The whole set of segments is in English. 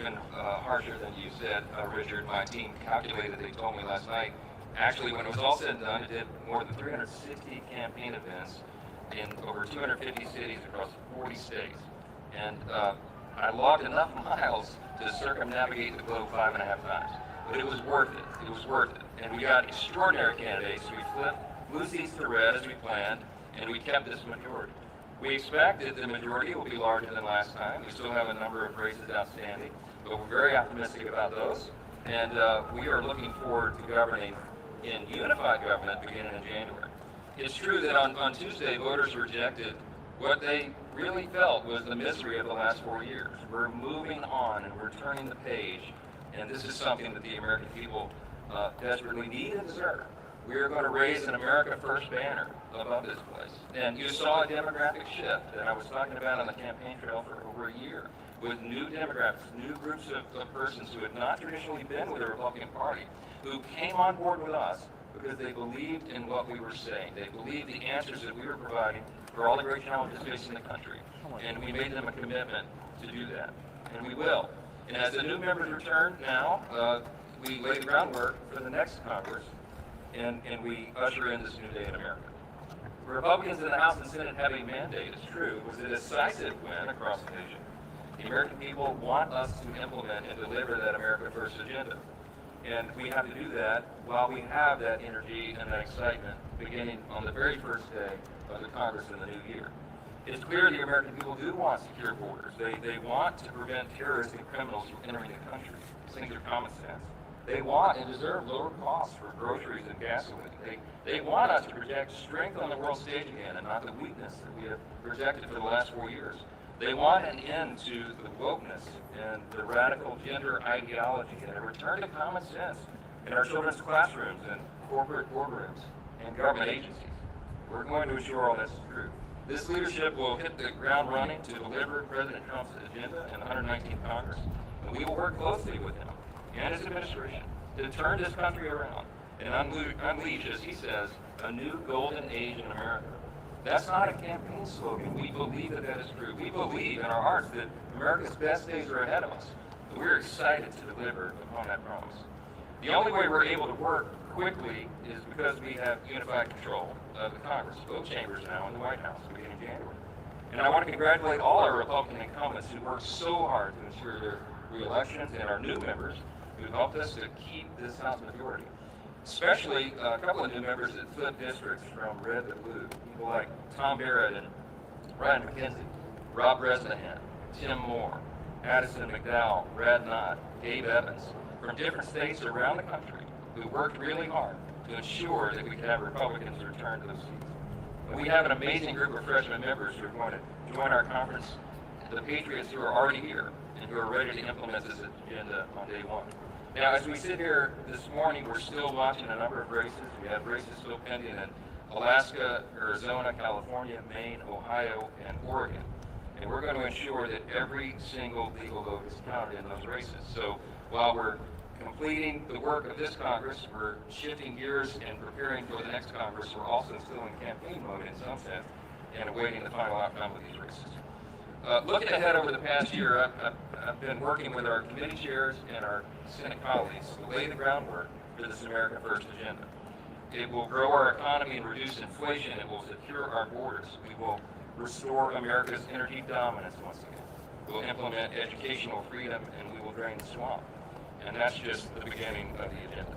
even harsher than you said, Richard. My team calculated, they told me last night, actually when it was all said and done, it did more than 360 campaign events in over 250 cities across 40 states. And I logged enough miles to circumnavigate the globe 5.5 times. But it was worth it. It was worth it. And we got extraordinary candidates. We flipped blue seats to red as we planned, and we kept this majority. We expected the majority will be larger than last time. We still have a number of races outstanding, but we're very optimistic about those. And we are looking forward to governing in unified government beginning in January. It's true that on Tuesday, voters rejected what they really felt was the misery of the last 4 years. We're moving on and we're turning the page, and this is something that the American people desperately need and deserve. We are going to raise an America First banner above this place. And you saw a demographic shift that I was talking about on the campaign trail for over a year, with new demographics, new groups of persons who had not traditionally been with the Republican Party, who came on board with us because they believed in what we were saying. They believed the answers that we were providing for all the great challenges facing the country. And we made them a commitment to do that. And we will. And as the new members return now, we lay the groundwork for the next Congress, and we usher in this new day in America. Republicans in the House and Senate have a mandate, it's true. It was a decisive win across the nation. The American people want us to implement and deliver that America First agenda. And we have to do that while we have that energy and that excitement beginning on the very first day of the Congress in the new year. It's clear the American people do want secure borders. They want to prevent terrorists and criminals from entering the country. These things are common sense. They want and deserve lower costs for groceries and gasoline. They want us to project strength on the world stage again and not the weakness that we have projected for the last 4 years. They want an end to the wokeness and the radical gender ideology and a return to common sense in our children's classrooms and corporate boardrooms and government agencies. We're going to ensure all this is true. This leadership will hit the ground running to deliver President Trump's agenda in the 119th Congress, and we will work closely with him and his administration to turn this country around and unleash, as he says, a new golden age in America. That's not a campaign slogan. We believe that that is true. We believe in our hearts that America's best days are ahead of us. And we're excited to deliver upon that promise. The only way we're able to work quickly is because we have unified control of the Congress, both chambers now in the White House beginning January. And I want to congratulate all our Republican incumbents who worked so hard to ensure their re-elections and our new members who helped us to keep this House majority. Especially a couple of new members that flipped districts from red to blue. People like Tom Barrett and Ryan McKenzie, Rob Bresnahan, Tim Moore, Addison McDowell, Brad Knott, Dave Evans, from different states around the country who worked really hard to ensure that we could have Republicans return to those seats. And we have an amazing group of freshman members who are going to join our conference, the Patriots who are already here and who are ready to implement this agenda on day one. Now, as we sit here this morning, we're still watching a number of races. We have races still pending in Alaska, Arizona, California, Maine, Ohio, and Oregon. And we're going to ensure that every single legal vote is counted in those races. So while we're completing the work of this Congress, we're shifting gears and preparing for the next Congress. We're also still in campaign mode in some sense and awaiting the final outcome of these races. Looking ahead over the past year, I've been working with our committee chairs and our Senate colleagues to lay the groundwork for this America First agenda. It will grow our economy and reduce inflation. It will secure our borders. We will restore America's energy dominance once again. We'll implement educational freedom, and we will drain the swamp. And that's just the beginning of the agenda.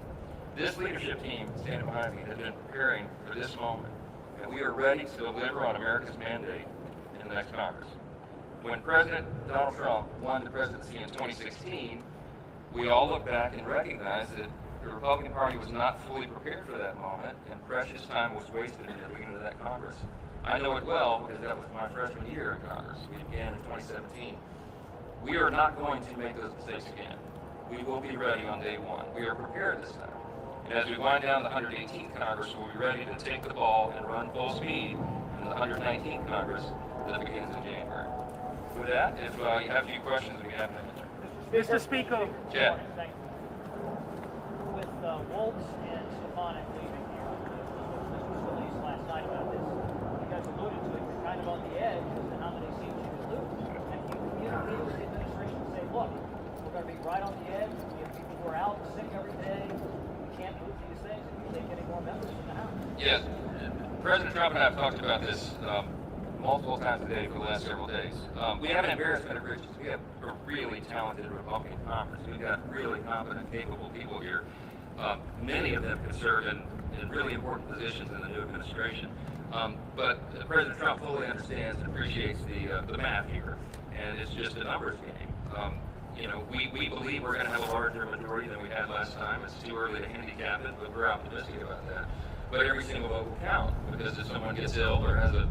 This leadership team standing behind me has been preparing for this moment, and we are ready to deliver on America's mandate in the next Congress. When President Donald Trump won the presidency in 2016, we all look back and recognize that the Republican Party was not fully prepared for that moment, and precious time was wasted in the beginning of that Congress. I know it well because that was my freshman year in Congress. We began in 2017. We are not going to make those mistakes again. We will be ready on day one. We are prepared this time. And as we wind down the 118th Congress, we'll be ready to take the ball and run full speed in the 119th Congress that begins in January. With that, if you have a few questions, we have an answer. Mr. Speaker. Chad. With Waltz and Stefanik leaving here, this was released last night about this. You guys alluded to it. You're kind of on the edge as to how many seats you could lose. And you communicated with the administration to say, look, we're going to to be right on the edge. We have people who are out sick every day. We can't move these things if we take any more members from the House. Yes, President Trump and I have talked about this multiple times a day for the last several days. We have an embarrassment of riches. We have a really talented Republican Congress. We've got really competent, capable people here. Many of them could serve in really important positions in the new administration. But President Trump fully understands and appreciates the math here, and it's just a numbers game. We believe we're going to have a larger majority than we had last time. It's too early to handicap it, but we're optimistic about that. But every single vote will count, because if someone gets ill or has a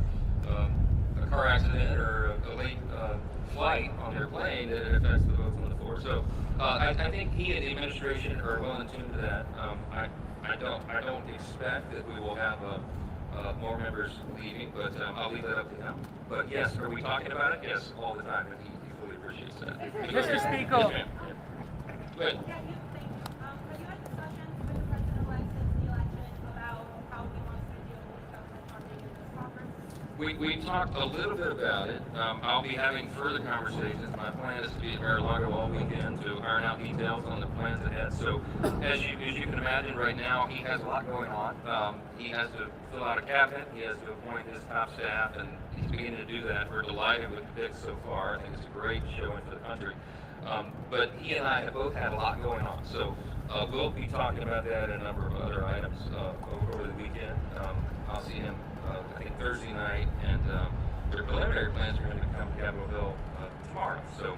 car accident or a late flight on their plane, it affects the votes on the floor. So I think he and the administration are well in tune to that. I don't expect that we will have more members leaving, but I'll leave that up to him. But yes, are we talking about it? Yes, all the time, and he fully appreciates that. Mr. Speaker. Yes, ma'am. Go ahead. Yeah, you think, have you had discussions with the president-elect since the election about how he wants to deal with government funding in this Congress? We talked a little bit about it. I'll be having further conversations. My plan is to be at Mar-a-Lago all weekend to iron out details on the plans ahead. So, as you can imagine, right now he has a lot going on. He has to fill out a cabinet. He has to appoint his top staff, and he's beginning to do that. We're delighted with the picks so far. I think it's a great showing for the country. But he and I have both had a lot going on. So we'll be talking about that and a number of other items over the weekend. I'll see him, I think, Thursday night, and their preliminary plans are going to come to Capitol Hill tomorrow. So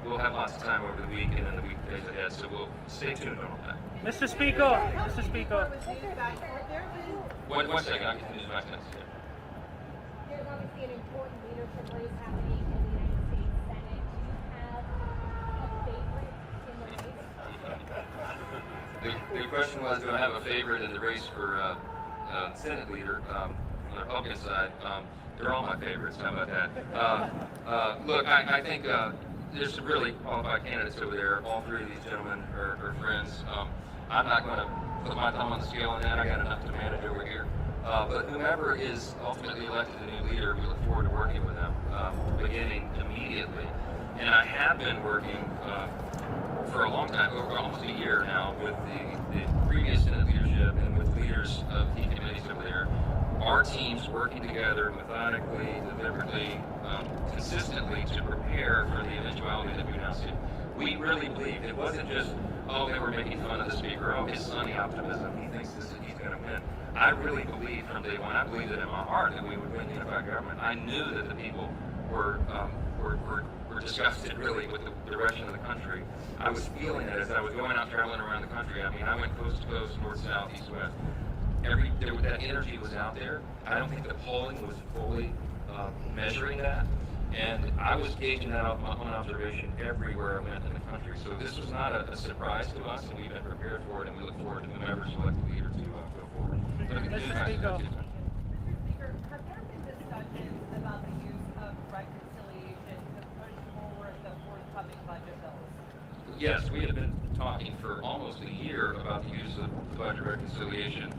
we'll have lots of time over the weekend and the weekdays ahead. So we'll stay tuned on that. Mr. Speaker. Mr. Speaker. One second, I can finish my sentence. There's obviously an important leadership race happening in the United States Senate. Do you have a favorite in the race? The question was, do I have a favorite in the race for Senate leader on the Republican side? They're all my favorites. How about that? Look, I think there's some really qualified candidates over there. All three of these gentlemen are friends. I'm not going to put my thumb on the scale on that. I got enough to manage over here. But whomever is ultimately elected the new leader, we look forward to working with them, beginning immediately. And I have been working for a long time, over almost a year now, with the previous Senate leadership and with leaders of key committees over there. Our teams working together methodically, deliberately, consistently to prepare for the eventuality that we now see. We really believed it wasn't just, oh, they were making fun of the speaker, oh, his sunny optimism, he thinks he's going to win. I really believed from day one, I believed it in my heart that we would win the unified government. I knew that the people were disgusted really with the direction of the country. I was feeling it as I was going out traveling around the country. I mean, I went coast to coast, north, south, east, west. That energy was out there. I don't think the polling was fully measuring that. And I was gauging that off my own observation everywhere I went in the country. So this was not a surprise to us, and we've been prepared for it, and we look forward to whomever's elected leader to go forward. Mr. Speaker. Mr. Speaker, have there been discussions about the use of reconciliation to push forward the forthcoming budget bills? Yes, we have been talking for almost a year about the use of budget reconciliation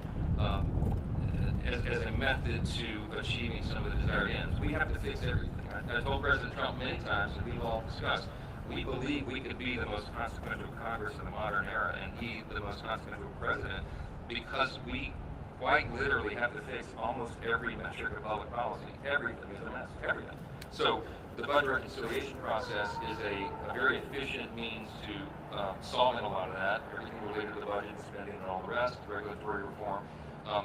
as a method to achieving some of the desired ends. We have to fix everything. I told President Trump many times, and we've all discussed, we believe we could be the most consequential Congress in the modern era, and he the most consequential president, because we quite literally have to fix almost every metric of public policy. Everything is a mess, everything. So the budget reconciliation process is a very efficient means to solving a lot of that, everything related to the budget, spending, and all the rest, regulatory reform.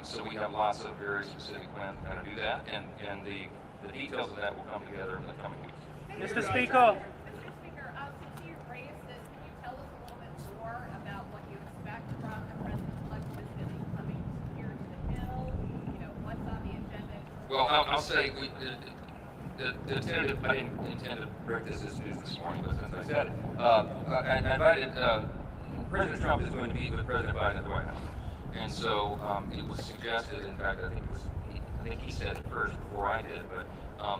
So we have lots of very specific plans on how to do that, and the details of that will come together in the coming weeks. Mr. Speaker. Mr. Speaker, since you raised this, can you tell us a little bit more about what you expect from the president-elect visit coming here to the Hill? You know, what's on the agenda? Well, I'll say the tentative. I didn't intend to break this as news this morning, but since I said it, I invited President Trump is going to meet with President Biden at the White House, and so it was suggested. In fact, I think he said it first before I did, but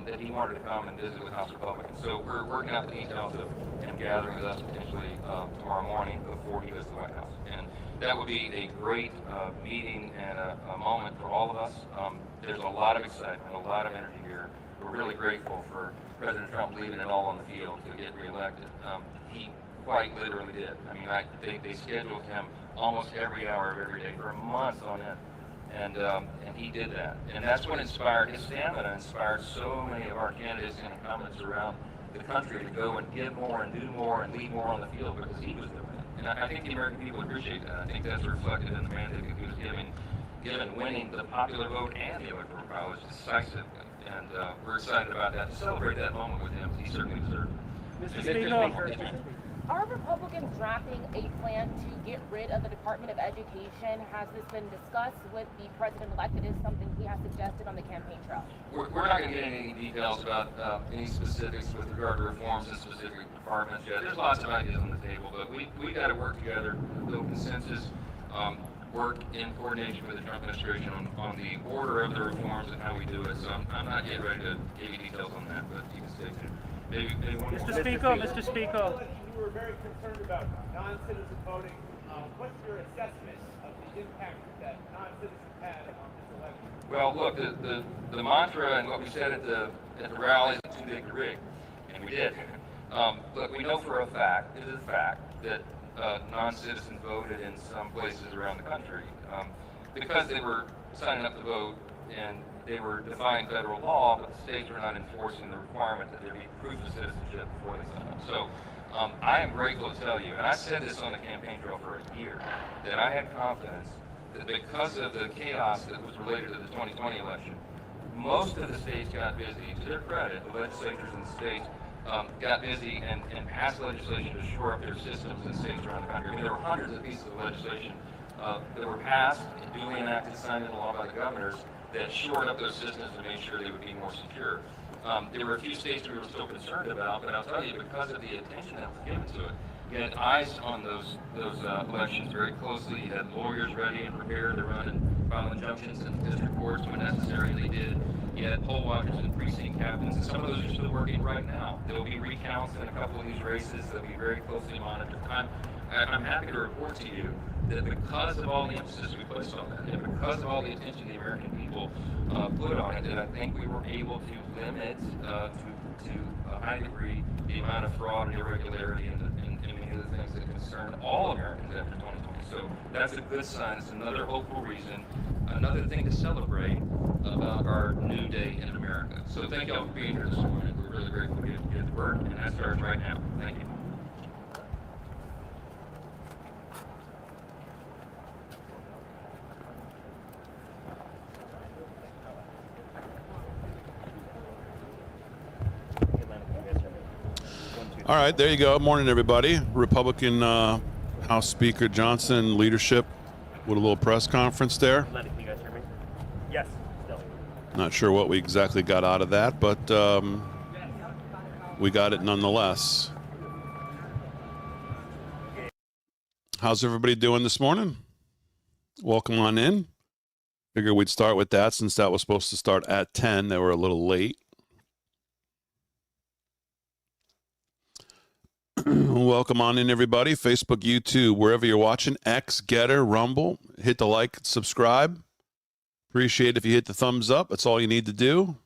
that he wanted to come and visit with House Republicans. So we're working out the details of him gathering with us potentially tomorrow morning before he goes to the White House. And that would be a great meeting and a moment for all of us. There's a lot of excitement, a lot of energy here. We're really grateful for President Trump leaving it all on the field to get reelected. He quite literally did. I mean, they scheduled him almost every hour of every day for months on end. And he did that. And that's what inspired his stamina, inspired so many of our candidates and incumbents around the country to go and give more and do more and lead more on the field because he was doing it. And I think the American people appreciate that. I think that's reflected in the mandate that he was given winning the popular vote and the electoral college decisively. And we're excited about that, to celebrate that moment with him. He certainly deserved it. Mr. Speaker. Are Republicans drafting a plan to get rid of the Department of Education? Has this been discussed with the president-elect? It is something he has suggested on the campaign trail. We're not going to get into any details about any specifics with regard to reforms in specific departments yet. There's lots of ideas on the table, but we got to work together, build consensus, work in coordination with the Trump administration on the order of the reforms and how we do it. So I'm not yet ready to give you details on that, but you can stay tuned. Maybe one more. Mr. Speaker, Mr. Speaker. You were very concerned about non-citizen voting. What's your assessment of the impact that non-citizens had on this election? Well, look, the mantra and what we said at the rallies is too big to rig, and we did. But we know for a fact, it is a fact, that non-citizens voted in some places around the country because they were signing up to vote and they were defying federal law, but the states were not enforcing the requirement that there be proof of citizenship before they sign up. So I am grateful to tell you, and I said this on the campaign trail for a year, that I had confidence that because of the chaos that was related to the 2020 election, most of the states got busy. To their credit, the legislatures in the states got busy and passed legislation to shore up their systems in states around the country. I mean, there were hundreds of pieces of legislation that were passed and duly enacted, signed into law by the governors that shored up those systems and made sure they would be more secure. There were a few states we were still concerned about, but I'll tell you, because of the attention that was given to it, you had eyes on those elections very closely. You had lawyers ready and prepared to run and file injunctions in district courts when necessary, and they did. You had poll watchers and precinct captains, and some of those are still working right now. There will be recounts in a couple of these races that will be very closely monitored. I'm happy to report to you that because of all the emphasis we placed on that, and because of all the attention the American people put on it, that I think we were able to limit to a high degree the amount of fraud and irregularity and many of the things that concern all Americans after 2020. So that's a good sign. It's another hopeful reason, another thing to celebrate about our new day in America. So thank y'all for being here this morning. We're really grateful to get to work, and that starts right now. Thank you. All right, there you go. Morning, everybody. Republican House Speaker Johnson leadership with a little press conference there. Can you guys hear me? Yes, still. Not sure what we exactly got out of that, but we got it nonetheless. How's everybody doing this morning? Welcome on in. Figure we'd start with that since that was supposed to start at 10. They were a little late. Welcome on in, everybody. Facebook, YouTube, wherever you're watching. X, Getter, Rumble. Hit the like, subscribe. Appreciate if you hit the thumbs up. That's all you need to do.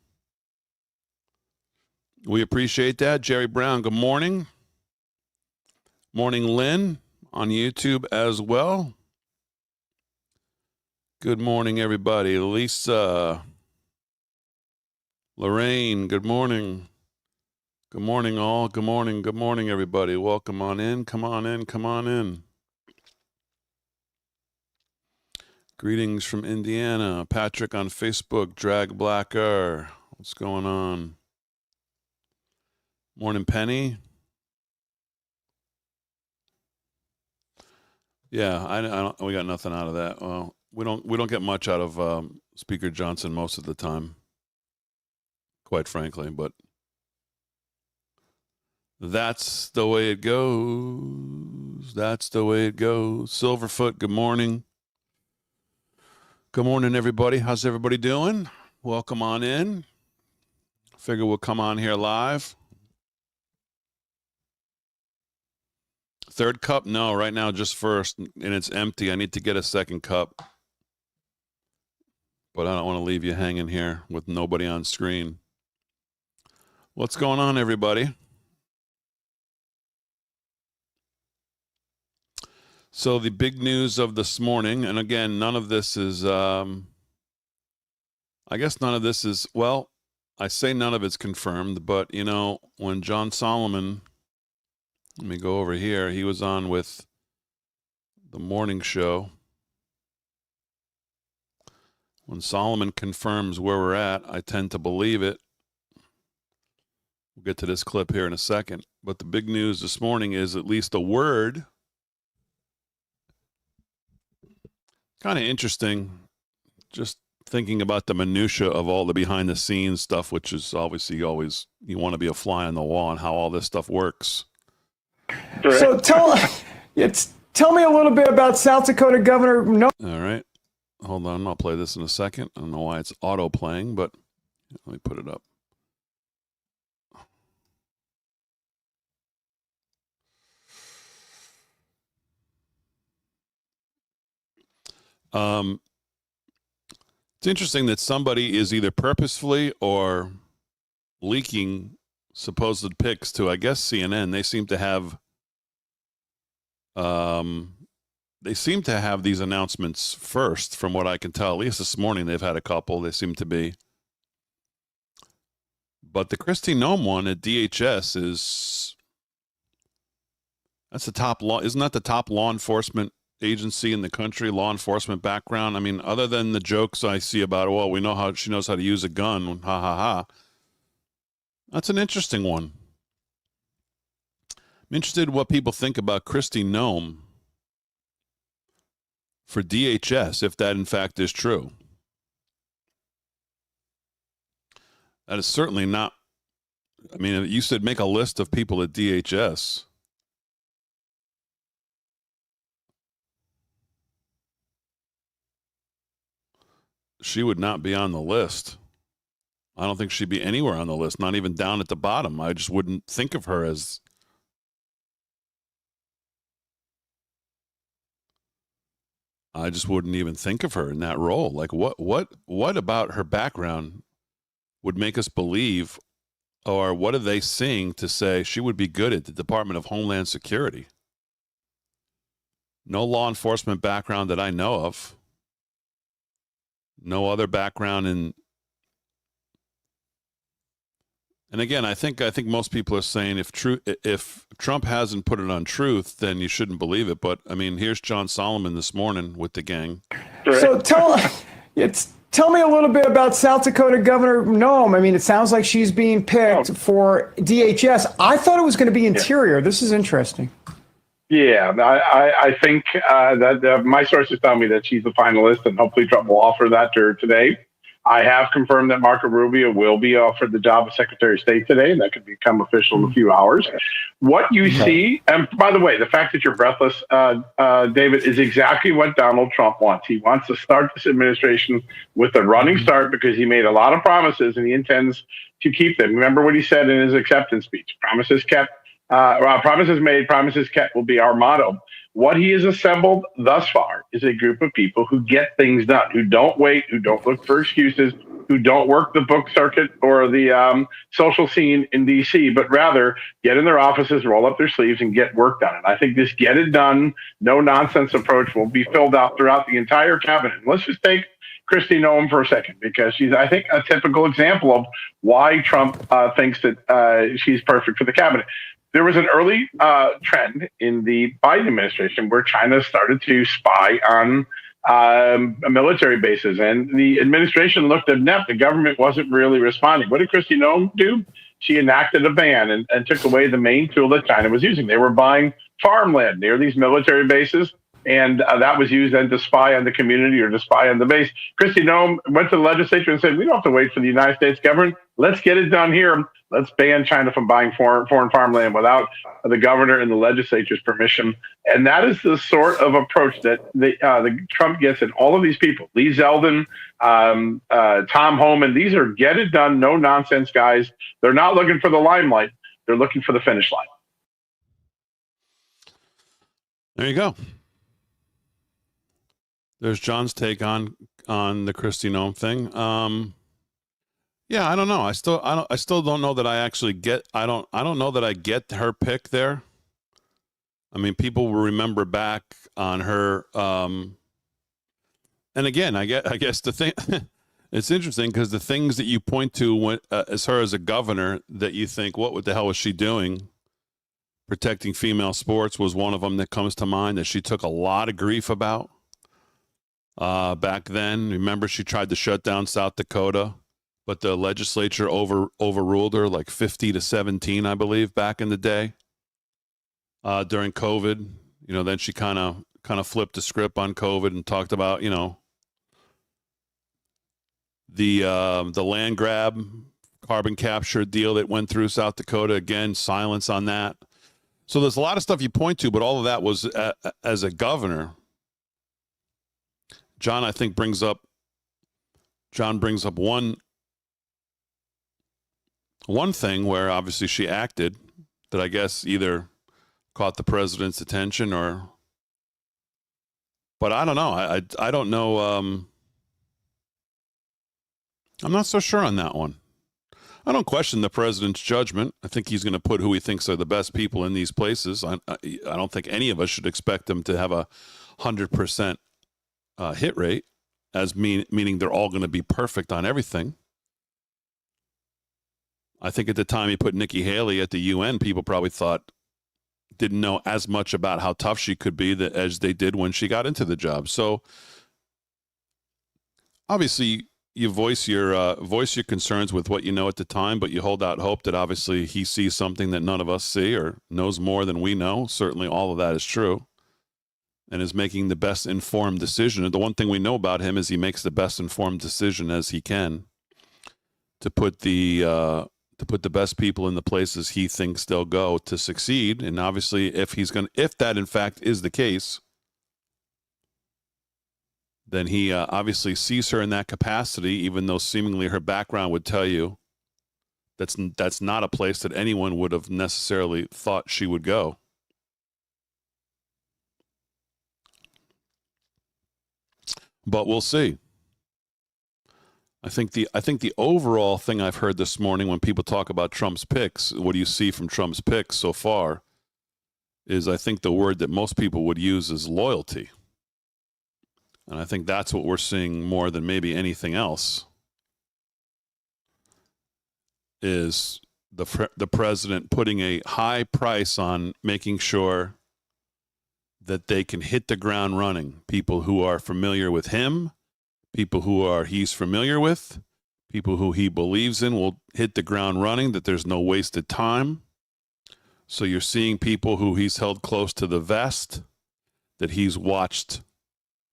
We appreciate that. Jerry Brown, good morning. Morning, Lynn, on YouTube as well. Good morning, everybody. Lisa, Lorraine, good morning. Good morning, all. Good morning, everybody. Welcome on in. Come on in. Come on in. Greetings from Indiana. Patrick on Facebook. Drag Blacker. What's going on? Morning, Penny. Yeah, I don't. We got nothing out of that. Well, we don't get much out of Speaker Johnson most of the time, quite frankly, but. That's the way it goes. That's the way it goes. Silverfoot, good morning. Good morning, everybody. How's everybody doing? Welcome on in. Figure we'll come on here live. Third cup? No, right now just first, and it's empty. I need to get a second cup. But I don't want to leave you hanging here with nobody on screen. What's going on, everybody? So the big news of this morning, and again, none of this is, I guess none of this is, well, I say none of it's confirmed, but, you know, when John Solomon, let me go over here, he was on with the morning show. When Solomon confirms where we're at, I tend to believe it. We'll get to this clip here in a second. But the big news this morning is at least a word. Kind of interesting, just thinking about the minutia of all the behind the scenes stuff, which is obviously always, you want to be a fly on the wall and how all this stuff works. So tell me a little bit about South Dakota Governor. No. All right. Hold on. I'll play this in a second. I don't know why it's auto playing, but let me put it up. It's interesting that somebody is either purposefully or leaking supposed pics to, I guess, CNN. They seem to have these announcements first, from what I can tell. At least this morning they've had a couple. They seem to be. But the Kristi Noem one at DHS that's the top law. Isn't that the top law enforcement agency in the country, law enforcement background? I mean, other than the jokes I see about, well, we know how she knows how to use a gun, ha ha ha. That's an interesting one. I'm interested in what people think about Kristi Noem for DHS, if that in fact is true. That is certainly not, I mean, you said make a list of people at DHS. She would not be on the list. I don't think she'd be anywhere on the list, not even down at the bottom. I just wouldn't think of her as. I just wouldn't even think of her in that role. Like, what about her background would make us believe, or what are they seeing to say she would be good at the Department of Homeland Security? No law enforcement background that I know of. No other background in. And again, I think most people are saying if Trump hasn't put it on Truth, then you shouldn't believe it. But I mean, here's John Solomon this morning with the gang. So tell me a little bit about South Dakota Governor Noem. I mean, it sounds like she's being picked for DHS. I thought it was going to be Interior. This is interesting. Yeah, I think that my sources tell me that she's a finalist, and hopefully Trump will offer that to her today. I have confirmed that Marco Rubio will be offered the job of Secretary of State today, and that could become official in a few hours. What you see, and by the way, the fact that you're breathless, David, is exactly what Donald Trump wants. He wants to start this administration with a running start because he made a lot of promises, and he intends to keep them. Remember what he said in his acceptance speech: promises kept. Promises made, promises kept will be our motto. What he has assembled thus far is a group of people who get things done, who don't wait, who don't look for excuses, who don't work the book circuit or the social scene in D.C., but rather get in their offices, roll up their sleeves, and get work done. And I think this get it done, no nonsense approach will be filled out throughout the entire cabinet. And let's just take Kristi Noem for a second, because she's, I think, a typical example of why Trump thinks that she's perfect for the cabinet. There was an early trend in the Biden administration where China started to spy on military bases, and the administration looked inept. The government wasn't really responding. What did Kristi Noem do? She enacted a ban and took away the main tool that China was using. They were buying farmland near these military bases, and that was used then to spy on the community or to spy on the base. Kristi Noem went to the legislature and said, we don't have to wait for the United States government. Let's get it done here. Let's ban China from buying foreign farmland without the governor and the legislature's permission. And that is the sort of approach that the Trump gets in all of these people. Lee Zeldin, Tom Homan, these are get it done, no nonsense guys. They're not looking for the limelight. They're looking for the finish line. There you go. There's John's take on the Kristi Noem thing. Yeah, I don't know. I still don't know that I actually get. I don't know that I get her pick there. I mean, people will remember back on her. And again, I guess the thing, it's interesting because the things that you point to when, as her as a governor that you think, what the hell was she doing? Protecting female sports was one of them that comes to mind that she took a lot of grief about back then. Remember, she tried to shut down South Dakota, but the legislature overruled her like 50-17, I believe, back in the day during COVID. You know, then she kind of flipped the script on COVID and talked about, you know, the land grab, carbon capture deal that went through South Dakota. Again, silence on that. So there's a lot of stuff you point to, but all of that was as a governor. John, I think, brings up one thing where obviously she acted that I guess either caught the president's attention but I don't know. I don't know. I'm not so sure on that one. I don't question the president's judgment. I think he's going to put who he thinks are the best people in these places. I don't think any of us should expect him to have 100% hit rate, as meaning they're all going to be perfect on everything. I think at the time he put Nikki Haley at the UN, people probably didn't know as much about how tough she could be as they did when she got into the job. So obviously you voice your concerns with what you know at the time, but you hold out hope that obviously he sees something that none of us see or knows more than we know. Certainly all of that is true and is making the best informed decision. And the one thing we know about him is he makes the best informed decision as he can to put the best people in the places he thinks they'll go to succeed. And obviously if that in fact is the case, then he obviously sees her in that capacity, even though seemingly her background would tell you that's not a place that anyone would have necessarily thought she would go. But we'll see. I think the overall thing I've heard this morning when people talk about Trump's picks, what do you see from Trump's picks so far, is I think the word that most people would use is loyalty. And I think that's what we're seeing more than maybe anything else, is the president putting a high price on making sure that they can hit the ground running. People who are familiar with him, people who he's familiar with, people who he believes in will hit the ground running, that there's no wasted time. So you're seeing people who he's held close to the vest, that he's watched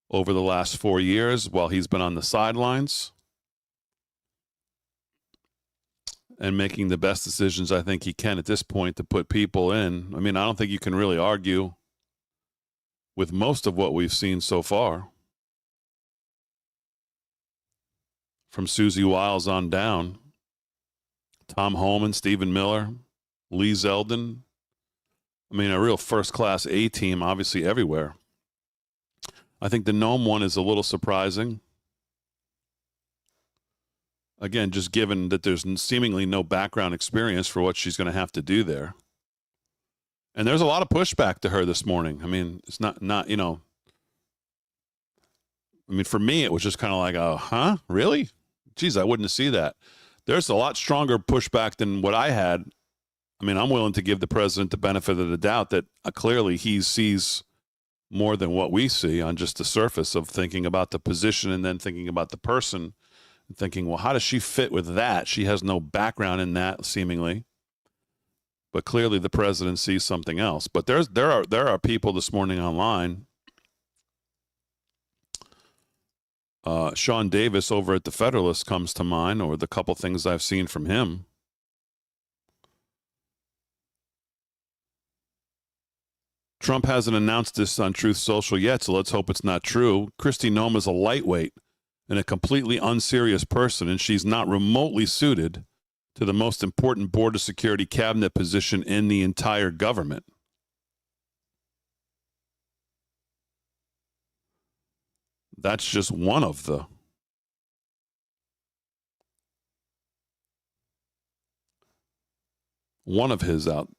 over the last 4 years while he's been on the sidelines, and making the best decisions I think he can at this point to put people in. I mean, I don't think you can really argue with most of what we've seen so far. From Susie Wiles on down, Tom Homan, Stephen Miller, Lee Zeldin. I mean, a real first-class A-team, obviously, everywhere. I think the Nome one is a little surprising. Again, just given that there's seemingly no background experience for what she's going to have to do there. And there's a lot of pushback to her this morning. I mean, it's not, you know, I mean, for me, it was just kind of like, oh, huh? Really? Geez, I wouldn't see that. There's a lot stronger pushback than what I had. I mean, I'm willing to give the president the benefit of the doubt that clearly he sees more than what we see on just the surface of thinking about the position and then thinking about the person and thinking, well, how does she fit with that? She has no background in that, seemingly. But clearly the president sees something else. But there are people this morning online. Sean Davis over at the Federalist comes to mind, or the couple things I've seen from him. Trump hasn't announced this on Truth Social yet, so let's hope it's not true. Kristi Noem is a lightweight and a completely unserious person, and she's not remotely suited to the most important border security cabinet position in the entire government. That's just one of his out.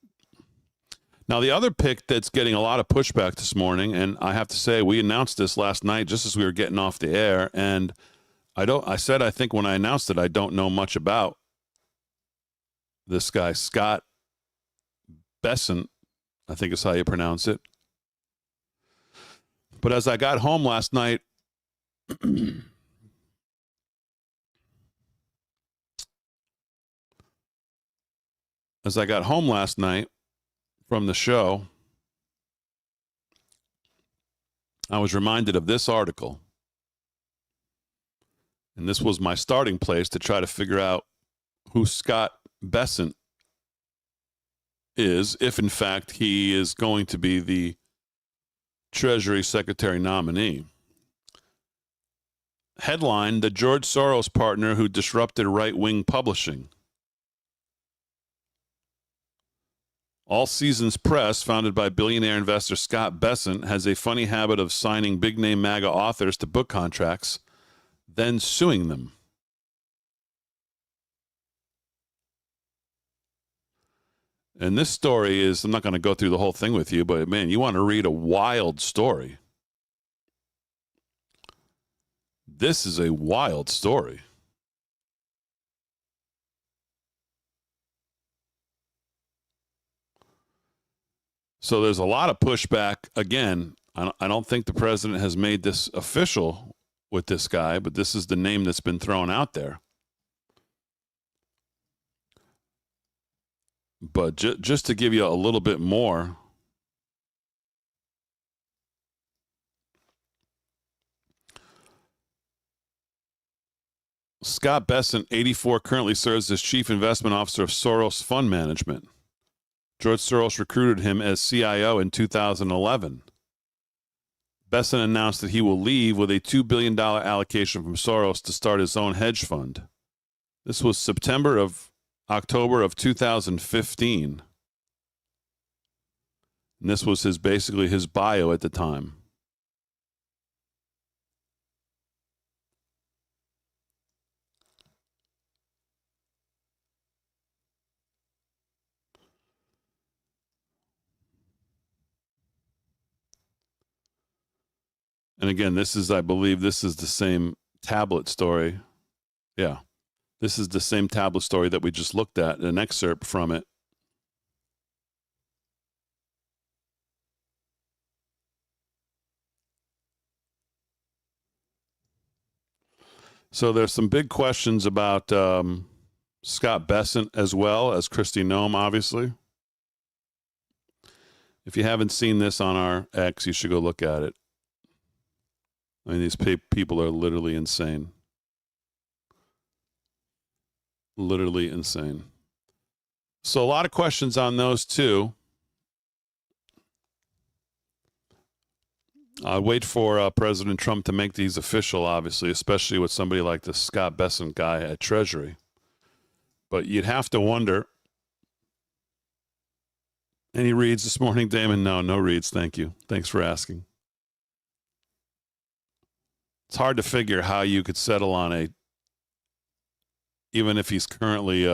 Now, the other pick that's getting a lot of pushback this morning, and I have to say, we announced this last night just as we were getting off the air, and I said, I think when I announced it, I don't know much about this guy, Scott Bessent, I think is how you pronounce it. But as I got home last night, from the show, I was reminded of this article. And this was my starting place to try to figure out who Scott Bessent is, if in fact he is going to be the Treasury Secretary nominee. Headline: the George Soros partner who disrupted right-wing publishing. All Seasons Press, founded by billionaire investor Scott Bessent, has a funny habit of signing big-name MAGA authors to book contracts, then suing them. And this story is, I'm not going to go through the whole thing with you, but man, you want to read a wild story. This is a wild story. So there's a lot of pushback. Again, I don't think the president has made this official with this guy, but this is the name that's been thrown out there. But just to give you a little bit more, Scott Bessent, 84, currently serves as chief investment officer of Soros Fund Management. George Soros recruited him as CIO in 2011. Bessent announced that he will leave with a $2 billion allocation from Soros to start his own hedge fund. This was October of 2015. And this was basically his bio at the time. And again, I believe this is the same tablet story. Yeah. This is the same tablet story that we just looked at, an excerpt from it. So there's some big questions about Scott Bessent as well as Kristi Noem, obviously. If you haven't seen this on our X, you should go look at it. I mean, these people are literally insane. Literally insane. So a lot of questions on those too. I'll wait for President Trump to make these official, obviously, especially with somebody like the Scott Bessent guy at Treasury. But you'd have to wonder. Any reads this morning, Damon? No reads. Thank you. Thanks for asking. It's hard to figure how you could settle on even if he's currently,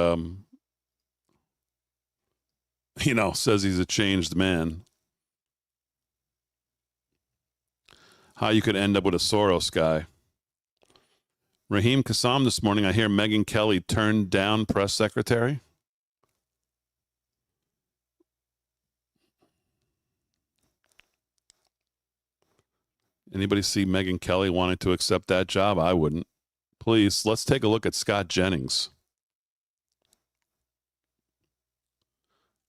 says he's a changed man, how you could end up with a Soros guy. Raheem Kassam this morning, I hear Megyn Kelly turned down press secretary. Anybody see Megyn Kelly wanting to accept that job? I wouldn't. Please, let's take a look at Scott Jennings.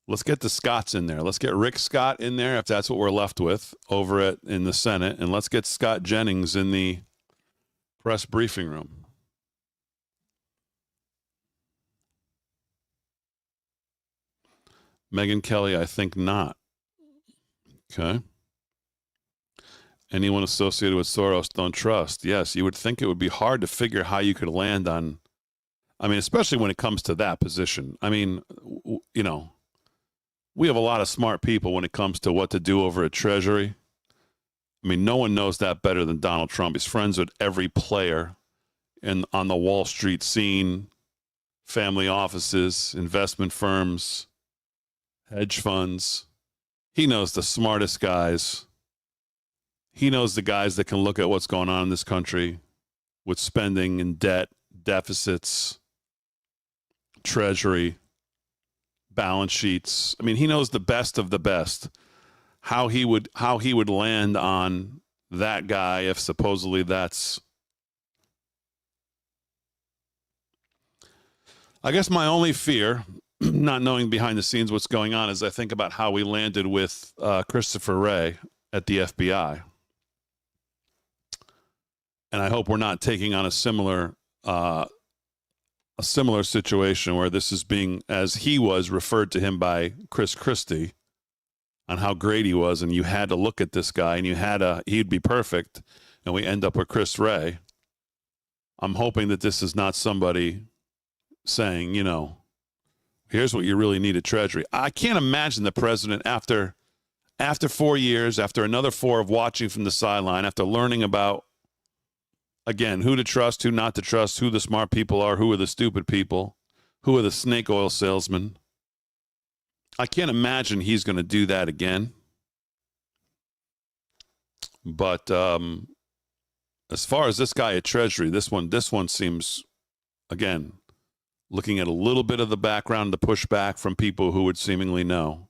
Let's get the Scotts in there. Let's get Rick Scott in there, if that's what we're left with, over in the Senate. And let's get Scott Jennings in the press briefing room. Megyn Kelly, I think not. Okay. Anyone associated with Soros, don't trust. Yes, you would think it would be hard to figure how you could land on, especially when it comes to that position. We have a lot of smart people when it comes to what to do over at Treasury. No one knows that better than Donald Trump. He's friends with every player on the Wall Street scene, family offices, investment firms, hedge funds. he knows the smartest guys. He knows the guys that can look at what's going on in this country with spending and debt, deficits, treasury, balance sheets. I mean, he knows the best of the best. How he would land on that guy if supposedly that's. I guess my only fear, not knowing behind the scenes what's going on, is I think about how we landed with Christopher Wray at the FBI. And I hope we're not taking on a similar situation where this is being, as he was referred to him by Chris Christie, on how great he was, and you had to look at this guy, and he'd be perfect, and we end up with Chris Wray. I'm hoping that this is not somebody saying, here's what you really need at Treasury. I can't imagine the president after 4 years, after another 4 of watching from the sideline, after learning about, again, who to trust, who not to trust, who the smart people are, who are the stupid people, who are the snake oil salesmen. I can't imagine he's going to do that again. But as far as this guy at Treasury, this one seems, again, looking at a little bit of the background, the pushback from people who would seemingly know.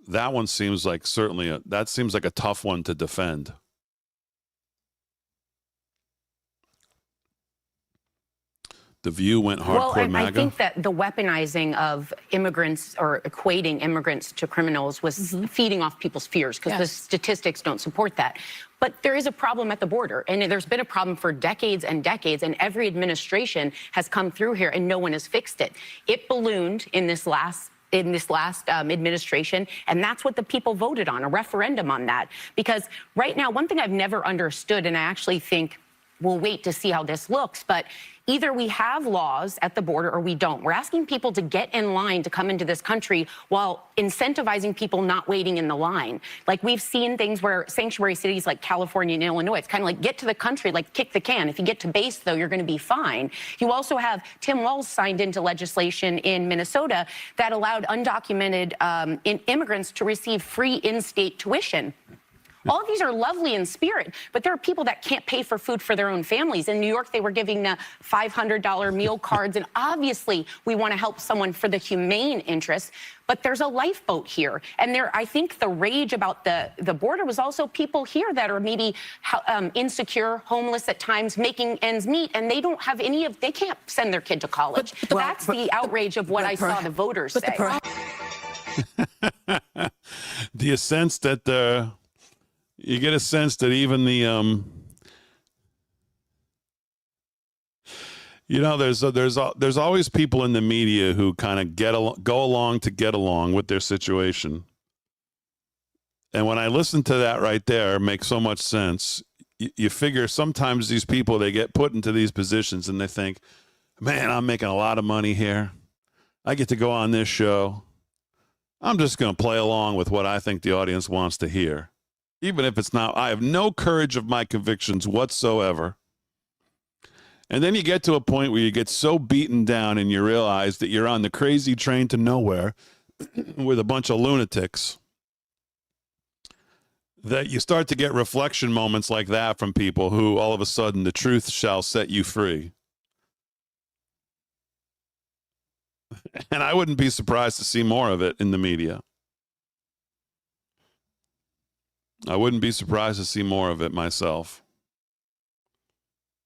That one seems like that seems like a tough one to defend. The View went hardcore Well, MAGA. I think that the weaponizing of immigrants or equating immigrants to criminals was feeding off people's fears because the statistics don't support that. But there is a problem at the border, and there's been a problem for decades and decades, and every administration has come through here, and no one has fixed it. It ballooned in this last administration, and that's what the people voted on, a referendum on that. Because right now, one thing I've never understood, and I actually think we'll wait to see how this looks, but either we have laws at the border or we don't. We're asking people to get in line to come into this country while incentivizing people not waiting in the line. Like we've seen things where sanctuary cities like California and Illinois, it's kind of like get to the country, like kick the can. If you get to base, though, you're going to be fine. You also have Tim Walz signed into legislation in Minnesota that allowed undocumented immigrants to receive free in-state tuition. All of these are lovely in spirit, but there are people that can't pay for food for their own families. In New York, they were giving $500 meal cards, and obviously we want to help someone for the humane interest, but there's a lifeboat here. And I think the rage about the border was also people here that are maybe insecure, homeless at times, making ends meet, and they don't have they can't send their kid to college. That's the outrage of what I saw the voters say. Do you sense that you get a sense that even the there's always people in the media who kind of go along to get along with their situation. And when I listen to that right there, it makes so much sense. You figure sometimes these people, they get put into these positions and they think, man, I'm making a lot of money here. I get to go on this show. I'm just going to play along with what I think the audience wants to hear. Even if it's not, I have no courage of my convictions whatsoever. And then you get to a point where you get so beaten down and you realize that you're on the crazy train to nowhere with a bunch of lunatics that you start to get reflection moments like that from people who all of a sudden the truth shall set you free. And I wouldn't be surprised to see more of it in the media. I wouldn't be surprised to see more of it myself.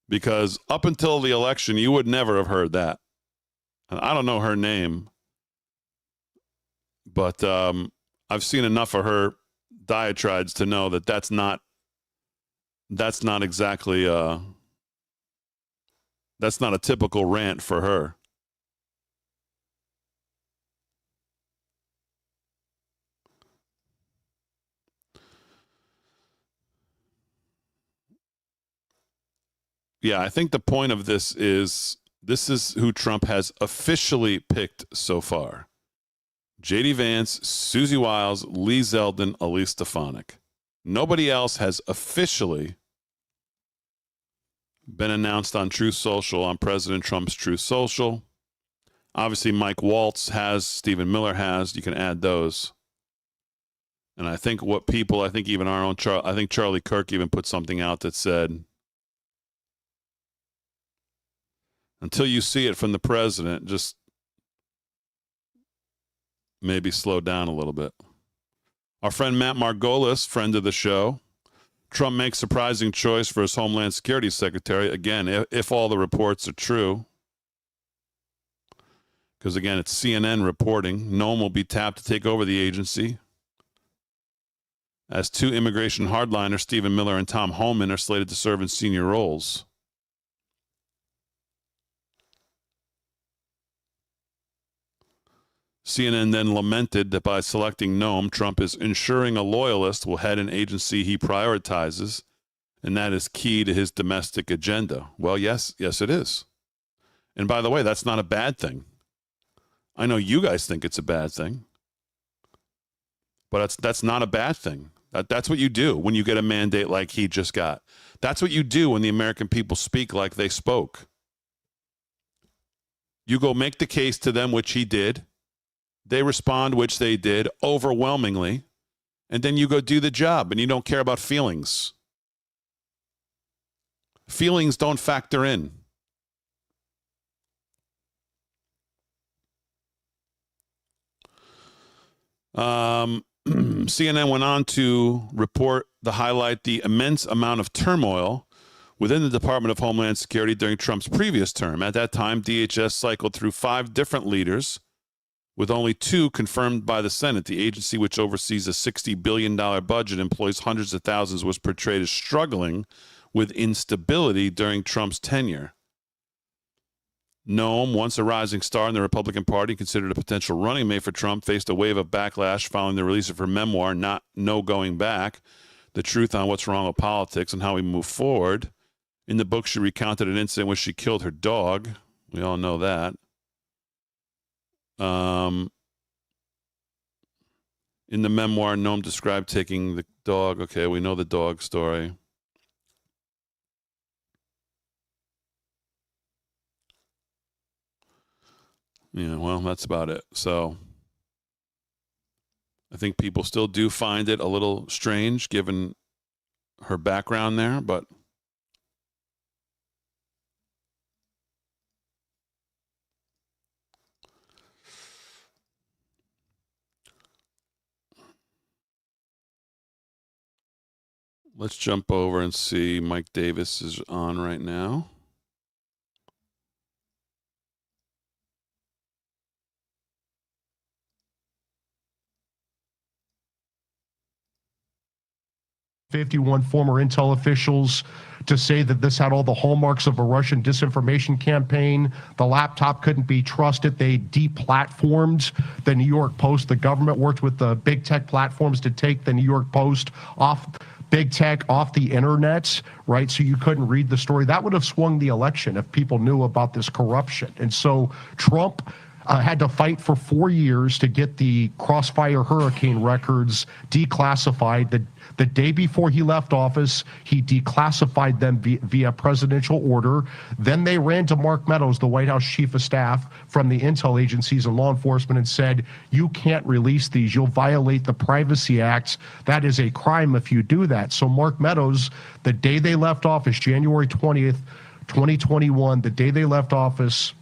Because up until the election, you would never have heard that. And I don't know her name, but I've seen enough of her diatribes to know that that's not exactly that's not a typical rant for her. Yeah, I think the point of this is who Trump has officially picked so far. J.D. Vance, Susie Wiles, Lee Zeldin, Elise Stefanik. Nobody else has officially been announced on Truth Social, on President Trump's Truth Social. Obviously, Mike Waltz has, Stephen Miller has. You can add those. And I think even our own I think Charlie Kirk even put something out that said, until you see it from the president, just maybe slow down a little bit. Our friend Matt Margolis, friend of the show, Trump makes surprising choice for his Homeland Security Secretary. Again, if all the reports are true, because again, it's CNN reporting, Noam will be tapped to take over the agency, as two immigration hardliners, Stephen Miller and Tom Homan, are slated to serve in senior roles. CNN then lamented that by selecting Noam, Trump is ensuring a loyalist will head an agency he prioritizes, and that is key to his domestic agenda. Well, yes, it is. And by the way, that's not a bad thing. I know you guys think it's a bad thing, but that's not a bad thing. That's what you do when you get a mandate like he just got. That's what you do when the American people speak like they spoke. You go make the case to them, which he did. They respond, which they did overwhelmingly. And then you go do the job, and you don't care about feelings. Feelings don't factor in. CNN went on to highlight the immense amount of turmoil within the Department of Homeland Security during Trump's previous term. At that time, DHS cycled through 5 different leaders, with only 2 confirmed by the Senate. The agency, which oversees a $60 billion budget, employs hundreds of thousands, was portrayed as struggling with instability during Trump's tenure. Noam, once a rising star in the Republican Party, considered a potential running mate for Trump, faced a wave of backlash following the release of her memoir, No Going Back, The Truth on What's Wrong with Politics and How We Move Forward. In the book, she recounted an incident where she killed her dog. We all know that. In the memoir, Noam described taking the dog. Okay, we know the dog story. Yeah, well, that's about it. So I think people still do find it a little strange given her background there, but let's jump over and see Mike Davis is on right now. '51 former intel officials to say that this had all the hallmarks of a Russian disinformation campaign. The laptop couldn't be trusted. They deplatformed the New York Post. The government worked with the big tech platforms to take the New York Post off big tech, off the internet, right? So you couldn't read the story. That would have swung the election if people knew about this corruption. And so Trump had to fight for 4 years to get the Crossfire hurricane records declassified. The day before he left office, he declassified them via presidential order. Then they ran to Mark Meadows, the White House chief of staff from the intel agencies and law enforcement, and said, you can't release these. You'll violate the Privacy Act. That is a crime if you do that. So Mark Meadows, the day they left office, January 20th, 2021, the day they left office,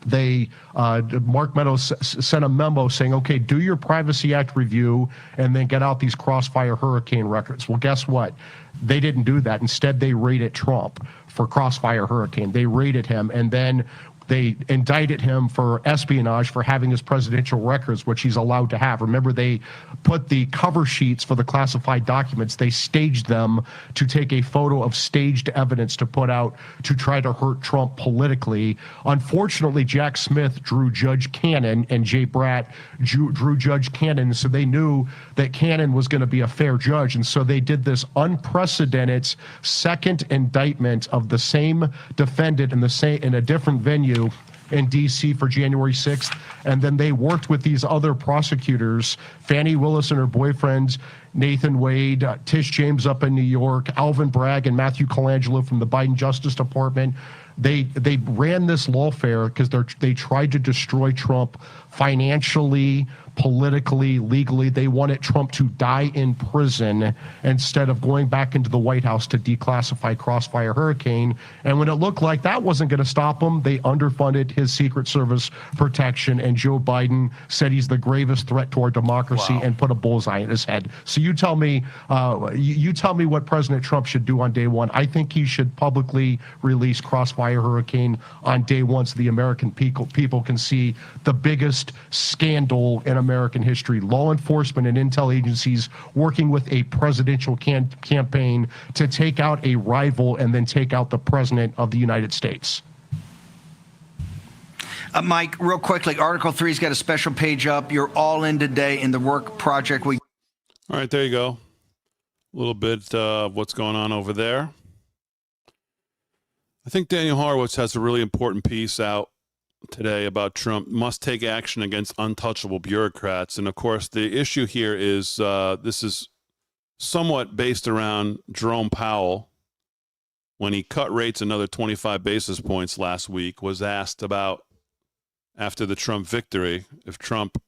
Mark Meadows sent a memo saying, okay, do your Privacy Act review and then get out these Crossfire hurricane records. Well, guess what? They didn't do that. Instead, they raided Trump for Crossfire hurricane. They raided him, and then they indicted him for espionage for having his presidential records, which he's allowed to have. Remember, they put the cover sheets for the classified documents, they staged them to take a photo of staged evidence to put out to try to hurt Trump politically. Unfortunately, Jack Smith drew Judge Cannon and Jay Bratt drew Judge Cannon, so they knew that Cannon was going to be a fair judge, and so they did this unprecedented second indictment of the same defendant in a different venue in D.C. for January 6th, and then they worked with these other prosecutors, Fannie Willis and her boyfriend, Nathan Wade, Tish James up in New York, Alvin Bragg and Matthew Colangelo from the Biden Justice Department. They ran this lawfare because they tried to destroy Trump financially, politically, legally. They wanted Trump to die in prison instead of going back into the White House to declassify Crossfire Hurricane. And when it looked like that wasn't going to stop him, they underfunded his Secret Service protection, and Joe Biden said he's the gravest threat to our democracy and put a bullseye in his head. So you tell me, you tell me what President Trump should do on day one. I think he should publicly release Crossfire Hurricane on day one so the American people can see the biggest scandal in American history. Law enforcement and intel agencies working with a presidential campaign to take out a rival and then take out the president of the United States. Mike, real quickly, Article 3's got a special page up. You're all in today in the work project. All right, there you go. A little bit of what's going on over there. I think Daniel Horowitz has a really important piece out today about Trump must take action against untouchable bureaucrats. And of course, the issue here is this is somewhat based around Jerome Powell. When he cut rates another 25 basis points last week, was asked about, after the Trump victory, if Trump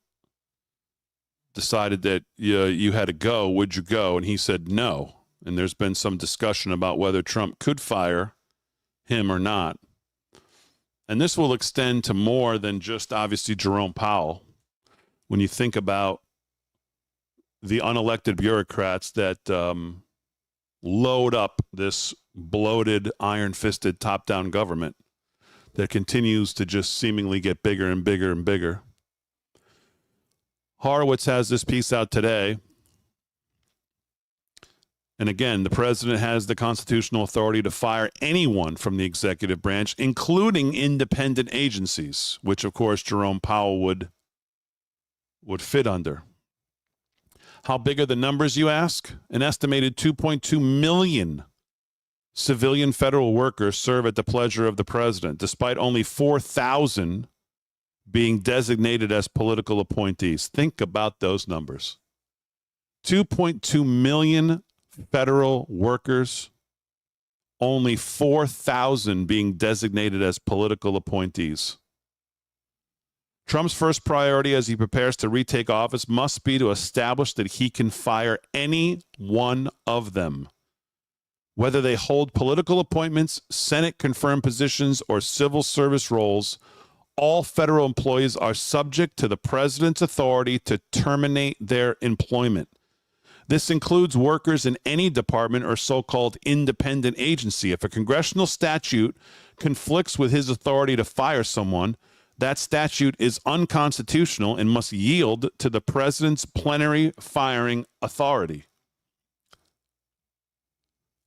decided that you had to go, would you go? And he said no. And there's been some discussion about whether Trump could fire him or not. And this will extend to more than just obviously Jerome Powell. When you think about the unelected bureaucrats that load up this bloated, iron-fisted, top-down government that continues to just seemingly get bigger and bigger and bigger. Horowitz has this piece out today. And again, the president has the constitutional authority to fire anyone from the executive branch, including independent agencies, which, of course, Jerome Powell would fit under. How big are the numbers, you ask? An estimated 2.2 million civilian federal workers serve at the pleasure of the president, despite only 4,000 being designated as political appointees. Think about those numbers. 2.2 million federal workers, only 4,000 being designated as political appointees. Trump's first priority as he prepares to retake office must be to establish that he can fire any one of them. Whether they hold political appointments, Senate-confirmed positions, or civil service roles, all federal employees are subject to the president's authority to terminate their employment. This includes workers in any department or so-called independent agency. If a congressional statute conflicts with his authority to fire someone, that statute is unconstitutional and must yield to the president's plenary firing authority.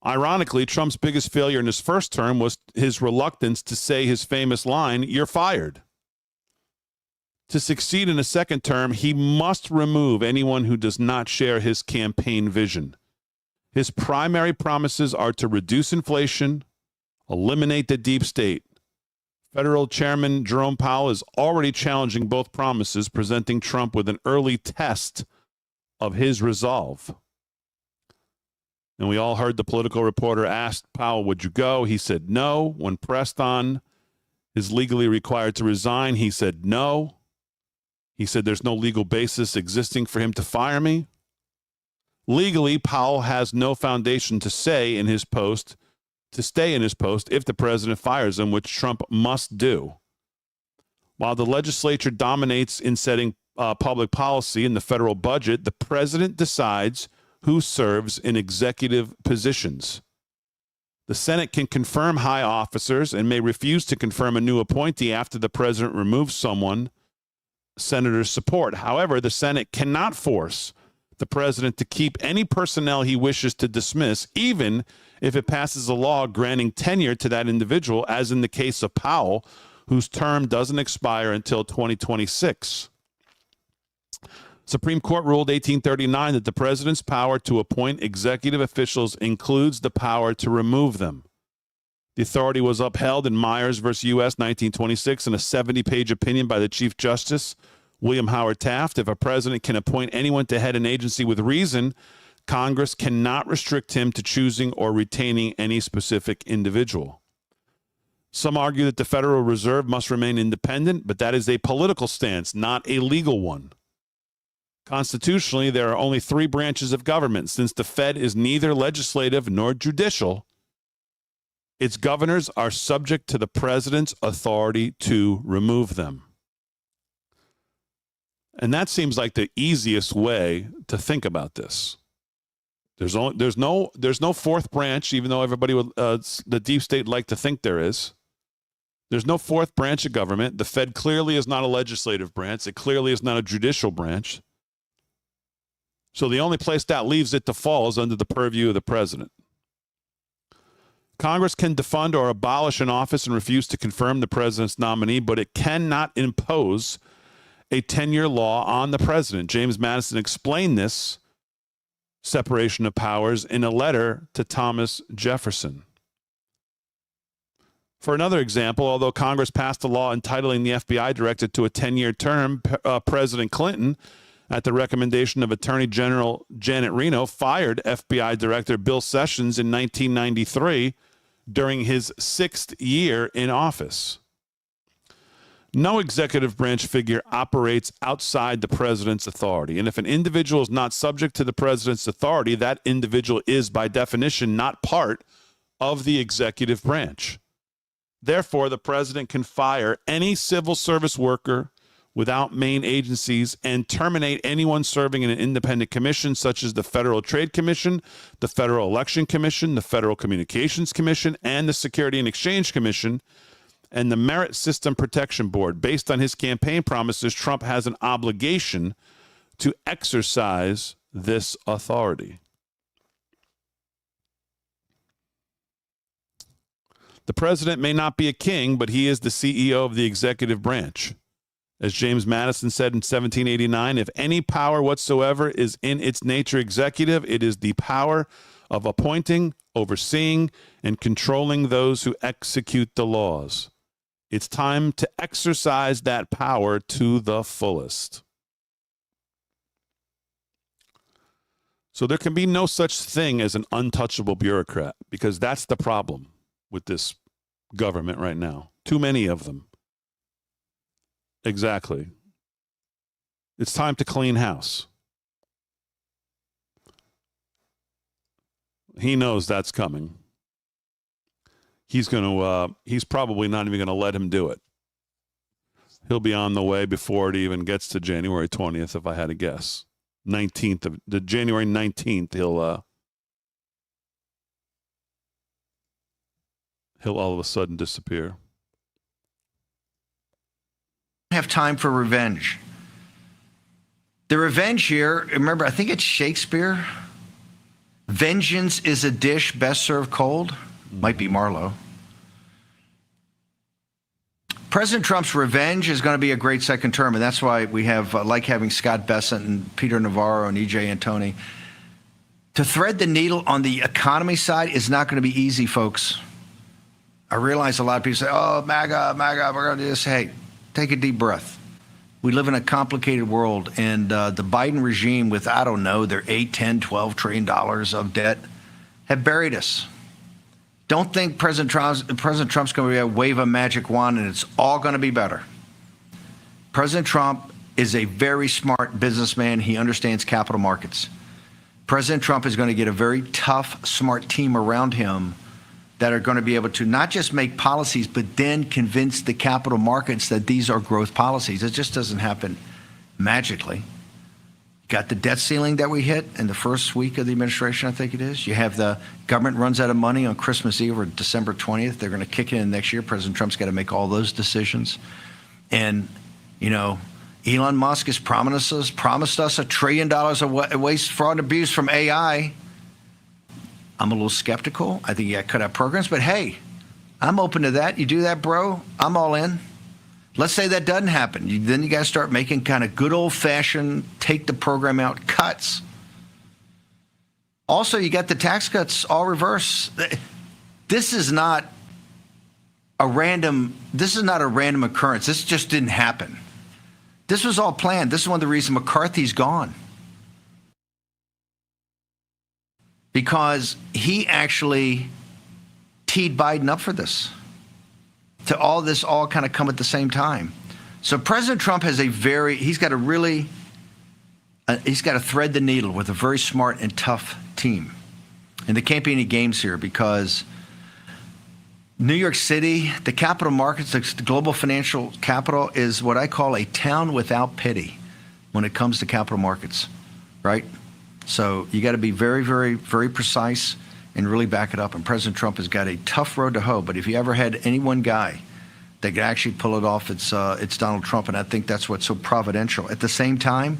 Ironically, Trump's biggest failure in his first term was his reluctance to say his famous line, "You're fired." To succeed in a second term, he must remove anyone who does not share his campaign vision. His primary promises are to reduce inflation, eliminate the deep state. Federal Chairman Jerome Powell is already challenging both promises, presenting Trump with an early test of his resolve. And we all heard the Political reporter asked Powell, would you go? He said no. When pressed on is legally required to resign, he said no. He said there's no legal basis existing for him to fire me. Legally, Powell has no foundation to stay in his post if the president fires him, which Trump must do. While the legislature dominates in setting public policy in the federal budget, the president decides who serves in executive positions. The Senate can confirm high officers and may refuse to confirm a new appointee after the president removes someone senators support. However, the Senate cannot force the president to keep any personnel he wishes to dismiss, even if it passes a law granting tenure to that individual, as in the case of Powell, whose term doesn't expire until 2026. Supreme Court ruled 1839 that the president's power to appoint executive officials includes the power to remove them. The authority was upheld in Myers v. U.S. 1926 in a 70-page opinion by the Chief Justice, William Howard Taft. If a president can appoint anyone to head an agency with reason, Congress cannot restrict him to choosing or retaining any specific individual. Some argue that the Federal Reserve must remain independent, but that is a political stance, not a legal one. Constitutionally, there are only three branches of government. Since the Fed is neither legislative nor judicial, its governors are subject to the president's authority to remove them. And that seems like the easiest way to think about this. There's no fourth branch, even though everybody would, the deep state like to think there is. There's no fourth branch of government. The Fed clearly is not a legislative branch. It clearly is not a judicial branch. So the only place that leaves it to fall is under the purview of the president. Congress can defund or abolish an office and refuse to confirm the president's nominee, but it cannot impose a 10-year law on the president. James Madison explained this separation of powers in a letter to Thomas Jefferson. For another example, although Congress passed a law entitling the FBI director to a 10-year term, President Clinton, at the recommendation of Attorney General Janet Reno, fired FBI Director Bill Sessions in 1993 during his 6th year in office. No executive branch figure operates outside the president's authority. And if an individual is not subject to the president's authority, that individual is, by definition, not part of the executive branch. Therefore, the president can fire any civil service worker without main agencies and terminate anyone serving in an independent commission such as the Federal Trade Commission, the Federal Election Commission, the Federal Communications Commission, and the Security and Exchange Commission, and the Merit System Protection Board. Based on his campaign promises, Trump has an obligation to exercise this authority. The president may not be a king, but he is the CEO of the executive branch. As James Madison said in 1789, if any power whatsoever is in its nature executive, it is the power of appointing, overseeing, and controlling those who execute the laws. It's time to exercise that power to the fullest. So there can be no such thing as an untouchable bureaucrat, because that's the problem with this government right now. Too many of them. Exactly. It's time to clean house. He knows that's coming. He's probably not even going to let him do it. He'll be on the way before it even gets to January 20th, if I had to guess. January 19th, he'll all of a sudden disappear. Have time for revenge. The revenge here, remember, I think it's Shakespeare. Vengeance is a dish best served cold. Might be Marlowe. President Trump's revenge is going to be a great second term, and that's why we have like having Scott Bessent and Peter Navarro and E.J. Antoni. To thread the needle on the economy side is not going to be easy, folks. I realize a lot of people say, oh, MAGA, we're going to do this. Hey, take a deep breath. We live in a complicated world, and the Biden regime with, I don't know, their $8, $10, $12 trillion of debt have buried us. Don't think President Trump's going to be able to wave a magic wand and it's all going to be better. President Trump is a very smart businessman. He understands capital markets. President Trump is going to get a very tough, smart team around him that are going to be able to not just make policies, but then convince the capital markets that these are growth policies. It just doesn't happen magically. Got the debt ceiling that we hit in the first week of the administration, I think it is. You have the government runs out of money on Christmas Eve or December 20th. They're going to kick it in next year. President Trump's got to make all those decisions. And, you know, Elon Musk has promised us $1 trillion of waste, fraud, and abuse from AI. I'm a little skeptical. I think you got to cut out programs. But, hey, I'm open to that. You do that, bro, I'm all in. Let's say that doesn't happen. Then you got to start making kind of good old-fashioned take the program out cuts. Also, you got the tax cuts all reverse. This is not a random occurrence. This just didn't happen. This was all planned. This is one of the reasons McCarthy's gone. Because he actually teed Biden up for this. To all this all kind of come at the same time. So President Trump has he's got a really He's got to thread the needle with a very smart and tough team. And there can't be any games here because New York City, the capital markets, the global financial capital, is what I call a town without pity when it comes to capital markets, right? So you got to be very, very, very precise and really back it up. And President Trump has got a tough road to hoe. But if you ever had any one guy that could actually pull it off, it's Donald Trump. And I think that's what's so providential. At the same time,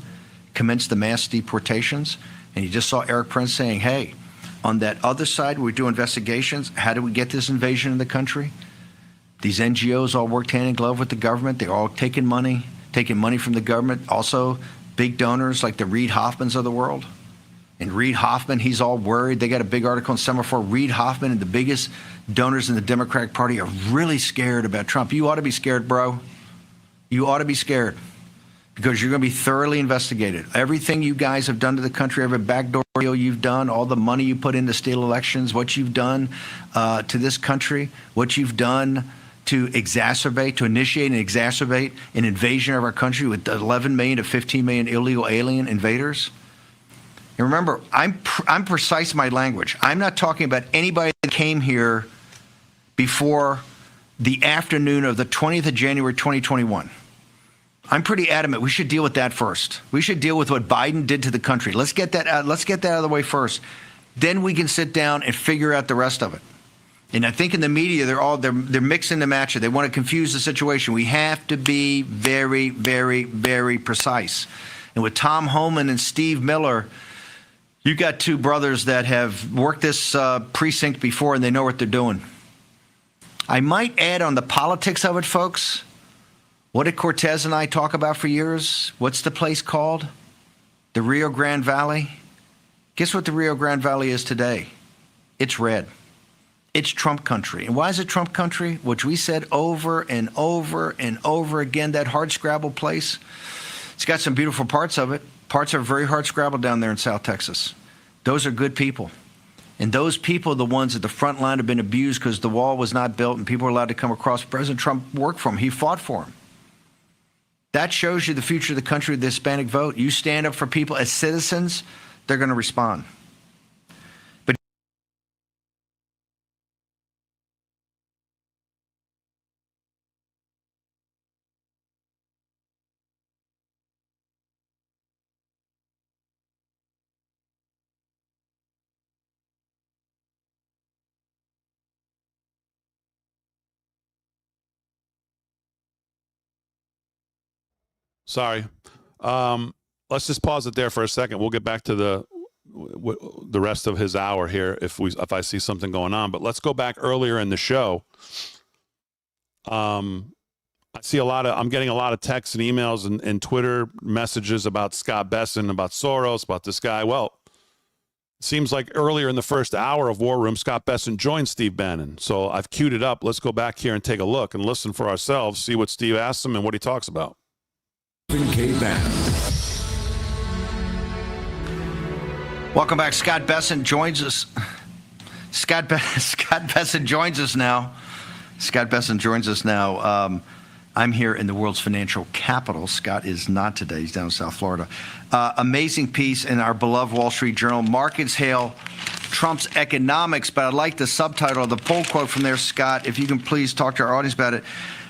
commence the mass deportations. And you just saw Eric Prince saying, hey, on that other side, we do investigations. How do we get this invasion in the country? These NGOs all worked hand in glove with the government. They're all taking money from the government. Also, big donors like the Reid Hoffmans of the world. And Reid Hoffman, he's all worried. They got a big article in Semaphore. Reid Hoffman and the biggest donors in the Democratic Party are really scared about Trump. You ought to be scared, bro. You ought to be scared because you're going to be thoroughly investigated. Everything you guys have done to the country, every backdoor deal you've done, all the money you put in to steal elections, what you've done to this country, what you've done to initiate and exacerbate an invasion of our country with 11 million to 15 million illegal alien invaders. And remember, I'm precise in my language. I'm not talking about anybody that came here before the afternoon of the 20th of January, 2021. I'm pretty adamant we should deal with that first. We should deal with what Biden did to the country. Let's get that out of the way first. Then we can sit down and figure out the rest of it. And I think in the media, they're mixing the match. They want to confuse the situation. We have to be very, very, very precise. And with Tom Homan and Steve Miller, you got two brothers that have worked this precinct before and they know what they're doing. I might add on the politics of it, folks. What did Cortez and I talk about for years? What's the place called? The Rio Grande Valley. Guess what the Rio Grande Valley is today? It's red. It's Trump country. And why is it Trump country? Which we said over and over and over again, that hardscrabble place. It's got some beautiful parts of it. Parts are very hardscrabble down there in South Texas. Those are good people. And those people are the ones at the front line have been abused because the wall was not built and people were allowed to come across. President Trump worked for him. He fought for him. That shows you the future of the country, the Hispanic vote. You stand up for people as citizens, they're going to respond. But Sorry. Let's just pause it there for a second. We'll get back to the rest of his hour here if I see something going on. But let's go back earlier in the show. I'm getting a lot of texts and emails and Twitter messages about Scott Bessent, about Soros, about this guy. Well, it seems like earlier in the first hour of War Room, Scott Bessent joined Steve Bannon. So I've queued it up. Let's go back here and take a look and listen for ourselves, see what Steve asks him and what he talks about. K. Bannon. welcome back. Scott Bessent joins us. Scott Bessent joins us now. Scott Bessent joins us now. I'm here in the world's financial capital. Scott is not today. He's down in South Florida. Amazing piece in our beloved Wall Street Journal. Markets hail Trump's economics, but I'd like the subtitle, the poll quote from there, Scott, if you can please talk to our audience about it.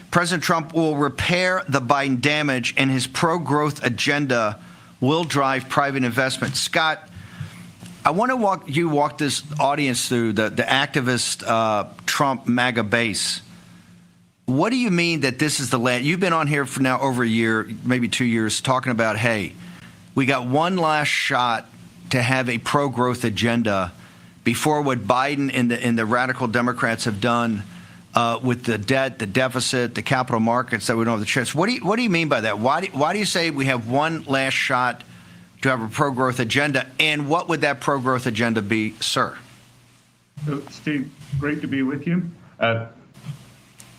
President Trump will repair the Biden damage, and his pro-growth agenda will drive private investment. Scott, I want to walk this audience through the activist Trump MAGA base. What do you mean that this is the land? You've been on here for now over a year, maybe 2 years, talking about, hey, we got one last shot to have a pro-growth agenda before what Biden and the radical Democrats have done with the debt, the deficit, the capital markets that we don't have the chance. What do you mean by that? Why do you say we have one last shot to have a pro-growth agenda? And what would that pro-growth agenda be, sir? So, Steve, great to be with you.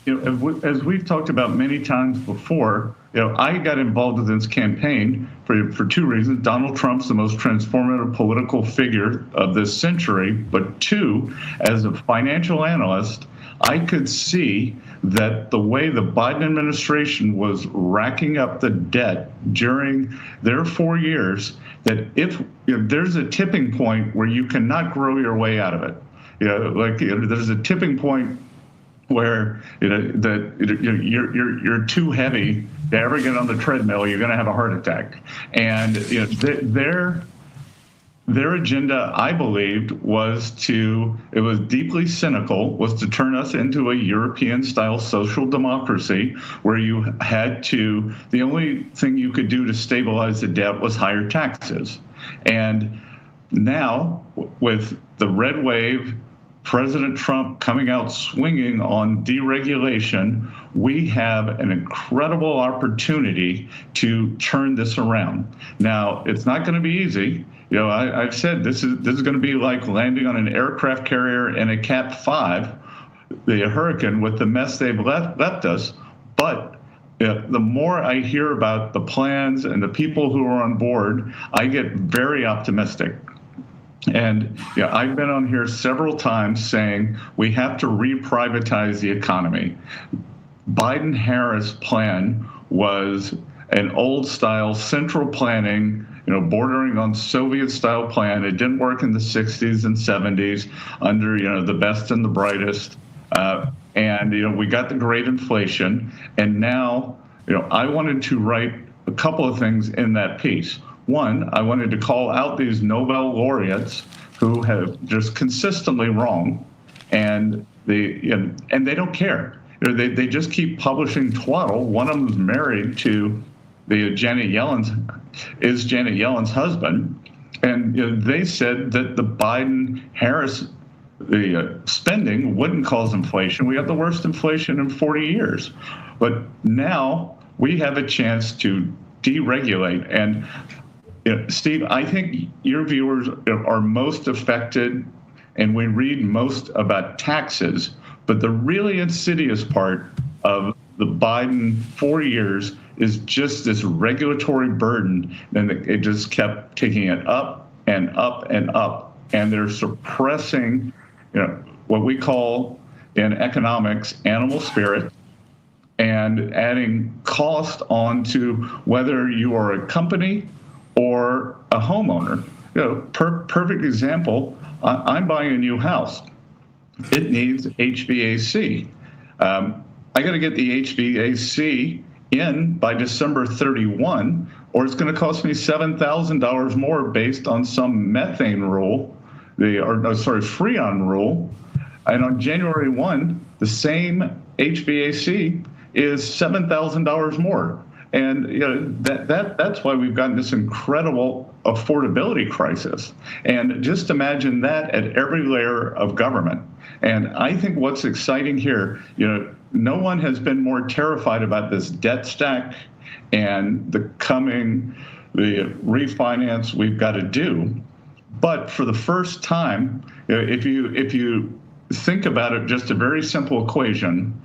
as we've talked about many times before, I got involved in this campaign for two reasons. Donald Trump's the most transformative political figure of this century, but two, as a financial analyst, I could see that the way the Biden administration was racking up the debt during their 4 years, that if there's a tipping point where you cannot grow your way out of it. There's a tipping point where you're too heavy to ever get on the treadmill. You're going to have a heart attack, and their agenda, I believed, was deeply cynical, was to turn us into a European-style social democracy where the only thing you could do to stabilize the debt was higher taxes. And now, with the red wave, President Trump coming out swinging on deregulation, we have an incredible opportunity to turn this around. Now, it's not going to be easy. I've said this is going to be like landing on an aircraft carrier in a Cat 5, the hurricane, with the mess they've left us. But the more I hear about the plans and the people who are on board, I get very optimistic. And I've been on here several times saying we have to re-privatize the economy. Biden-Harris plan was an old-style central planning, bordering on Soviet-style plan. It didn't work in the 60s and 70s under, the best and the brightest. And we got the great inflation. And now, I wanted to write a couple of things in that piece. One, I wanted to call out these Nobel laureates who have just consistently wrong, and they don't care. They just keep publishing twaddle. One of them is married to Janet Yellen's husband, and they said that the Biden-Harris spending wouldn't cause inflation. We have the worst inflation in 40 years, but now we have a chance to deregulate. And Steve, I think your viewers are most affected, and we read most about taxes, but the really insidious part of the Biden 4 years is just this regulatory burden, and it just kept taking it up and up and up, and they're suppressing, what we call in economics animal spirit, and adding cost onto whether you are a company or a homeowner. Perfect example, I'm buying a new house. It needs HVAC. I got to get the HVAC in by December 31, or it's going to cost me $7,000 more based on some methane rule, Freon rule. And on January 1, the same HVAC is $7,000 more. And that's why we've gotten this incredible affordability crisis. And just imagine that at every layer of government. And I think what's exciting here, no one has been more terrified about this debt stack and the refinance we've got to do. But for the first time, if you think about it, just a very simple equation,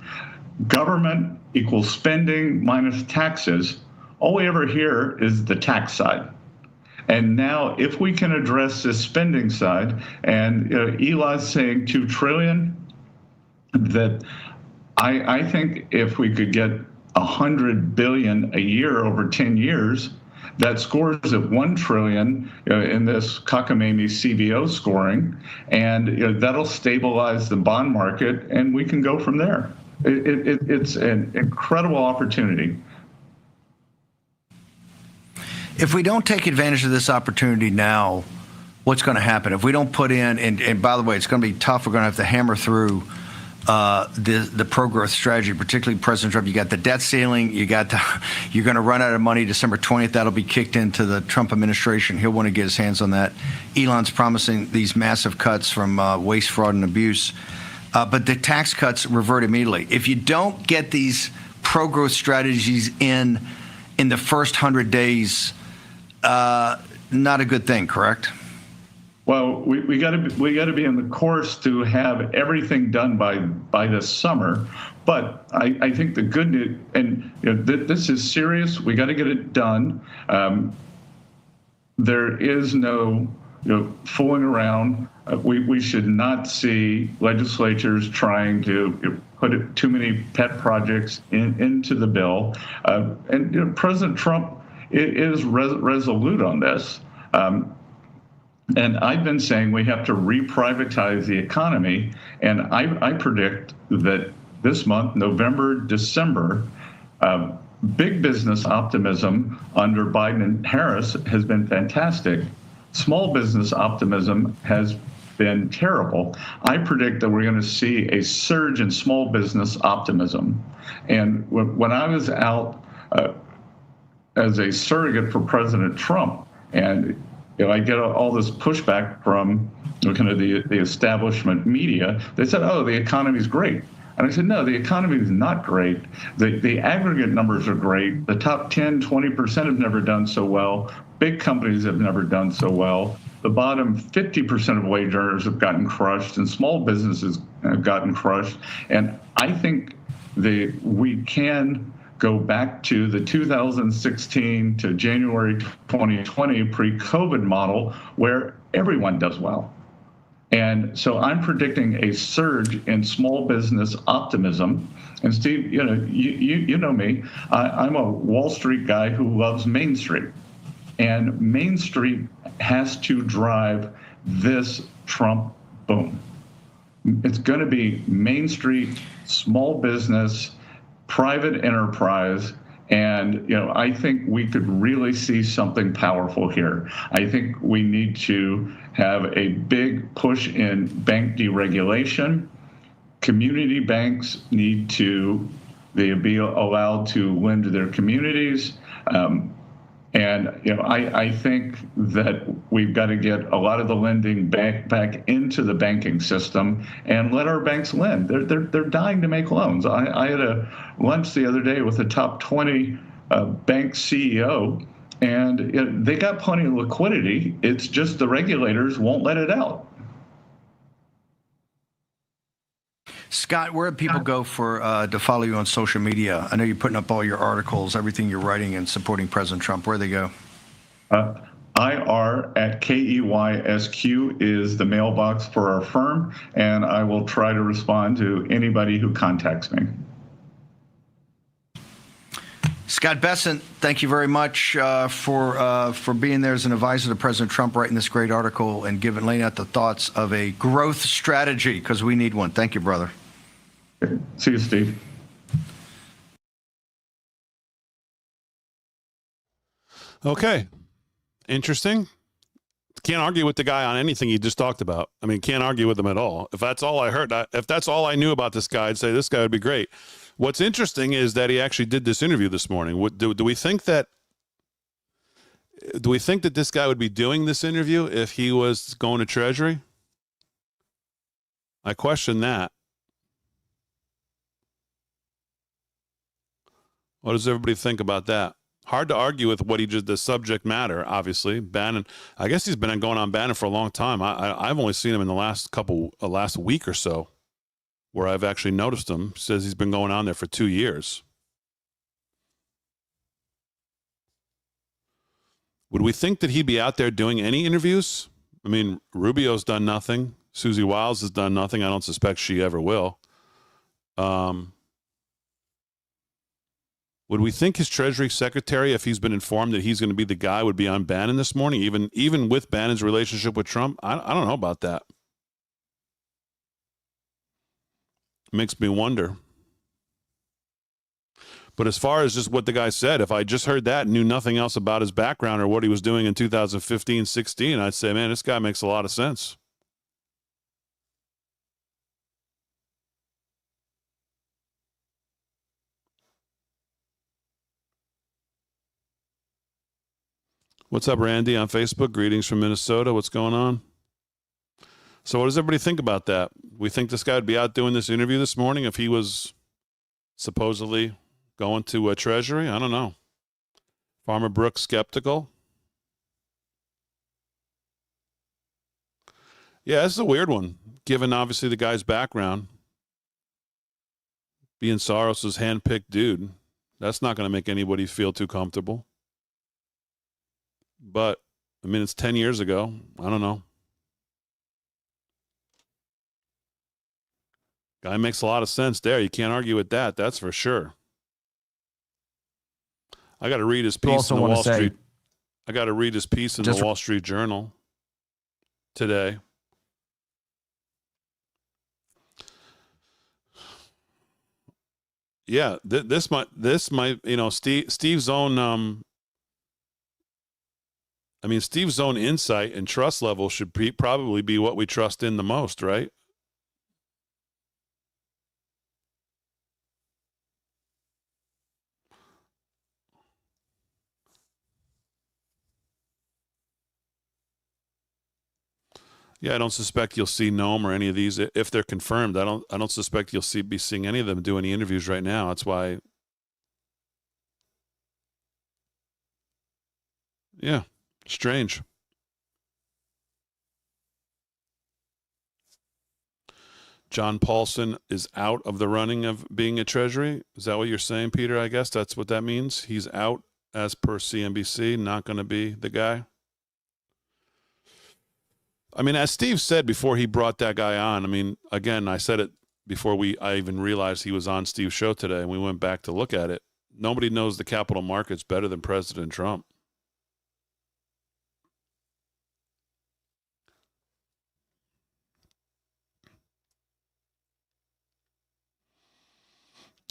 government equals spending minus taxes, all we ever hear is the tax side. And now if we can address this spending side, and Eli's saying $2 trillion, that I think if we could get $100 billion a year over 10 years, that scores at $1 trillion in this cockamamie CBO scoring, and that'll stabilize the bond market, and we can go from there. It's an incredible opportunity. If we don't take advantage of this opportunity now, what's going to happen? If we don't put in, and by the way, it's going to be tough. We're going to have to hammer through the pro-growth strategy, particularly President Trump. You got the debt ceiling. You're going to run out of money December 20th. That'll be kicked into the Trump administration. He'll want to get his hands on that. Elon's promising these massive cuts from waste, fraud, and abuse. But the tax cuts revert immediately. If you don't get these pro-growth strategies in the first 100 days, not a good thing, correct? Well, we got to be in the course to have everything done by this summer. But I think the good news, and this is serious. We got to get it done. There is no fooling around. We should not see legislatures trying to put too many pet projects into the bill. And President Trump is resolute on this. And I've been saying we have to reprivatize the economy. And I predict that this month, November, December, big business optimism under Biden and Harris has been fantastic. Small business optimism has been terrible. I predict that we're going to see a surge in small business optimism. And when I was out as a surrogate for President Trump, and I get all this pushback from kind of the establishment media, they said, "Oh, the economy's great." And I said, no, the economy is not great. The aggregate numbers are great. The top 10, 20% have never done so well. Big companies have never done so well. The bottom 50% of wage earners have gotten crushed, and small businesses have gotten crushed. And I think we can go back to the 2016 to January 2020 pre-COVID model where everyone does well. And so I'm predicting a surge in small business optimism. And Steve, you know me, I'm a Wall Street guy who loves Main Street. And Main Street has to drive this Trump boom. It's going to be Main Street, small business, private enterprise. And, I think we could really see something powerful here. I think we need to have a big push in bank deregulation. Community banks need to be allowed to lend to their communities. I think that we've got to get a lot of the lending back into the banking system and let our banks lend. They're dying to make loans. I had a lunch the other day with a top 20 bank CEO, and they got plenty of liquidity. It's just the regulators won't let it out. Scott, where do people go to follow you on social media? I know you're putting up all your articles, everything you're writing and supporting President Trump. Where do they go? IR@KEYSQ is the mailbox for our firm, and I will try to respond to anybody who contacts me. Scott Bessent, thank you very much for being there as an advisor to President Trump, writing this great article and laying out the thoughts of a growth strategy, because we need one. Thank you, brother. See you, Steve. Okay. Interesting. Can't argue with the guy on anything he just talked about. I mean, can't argue with him at all. If that's all I heard, if that's all I knew about this guy, I'd say this guy would be great. What's interesting is that he actually did this interview this morning. Do we think that this guy would be doing this interview if he was going to Treasury? I question that. What does everybody think about that? Hard to argue with what he just, the subject matter, obviously. Bannon, I guess he's been going on Bannon for a long time. I've only seen him in the last week or so, where I've actually noticed him. Says he's been going on there for 2 years. Would we think that he'd be out there doing any interviews? I mean, Rubio's done nothing. Susie Wiles has done nothing. I don't suspect she ever will. Would we think his Treasury Secretary, if he's been informed that he's going to be the guy, would be on Bannon this morning, even with Bannon's relationship with Trump? I don't know about that. Makes me wonder. But as far as just what the guy said, if I just heard that and knew nothing else about his background or what he was doing in 2015, 16, I'd say, man, this guy makes a lot of sense. What's up, Randy, on Facebook? Greetings from Minnesota. What's going on? So what does everybody think about that? We think this guy would be out doing this interview this morning if he was supposedly going to a Treasury? I don't know. Farmer Brooks skeptical. Yeah, this is a weird one, given obviously the guy's background. Being Soros's handpicked dude, that's not going to make anybody feel too comfortable. But, I mean, it's 10 years ago. I don't know. Guy makes a lot of sense there. You can't argue with that. That's for sure. I got to read his piece in the Wall Street. I got to read his piece in the Wall Street Journal today. Yeah, this might, you know, Steve's own, Steve's own insight and trust level should probably be what we trust in the most, right? Yeah, I don't suspect you'll see Noam or any of these if they're confirmed. I don't suspect you'll be seeing any of them do any interviews right now. That's why. Yeah, strange. John Paulson is out of the running of being a Treasury. Is that what you're saying, Peter? I guess that's what that means. He's out as per CNBC, not going to be the guy. I mean, as Steve said before he brought that guy on, I mean, again, I said it before I even realized he was on Steve's show today, and we went back to look at it. Nobody knows the capital markets better than President Trump.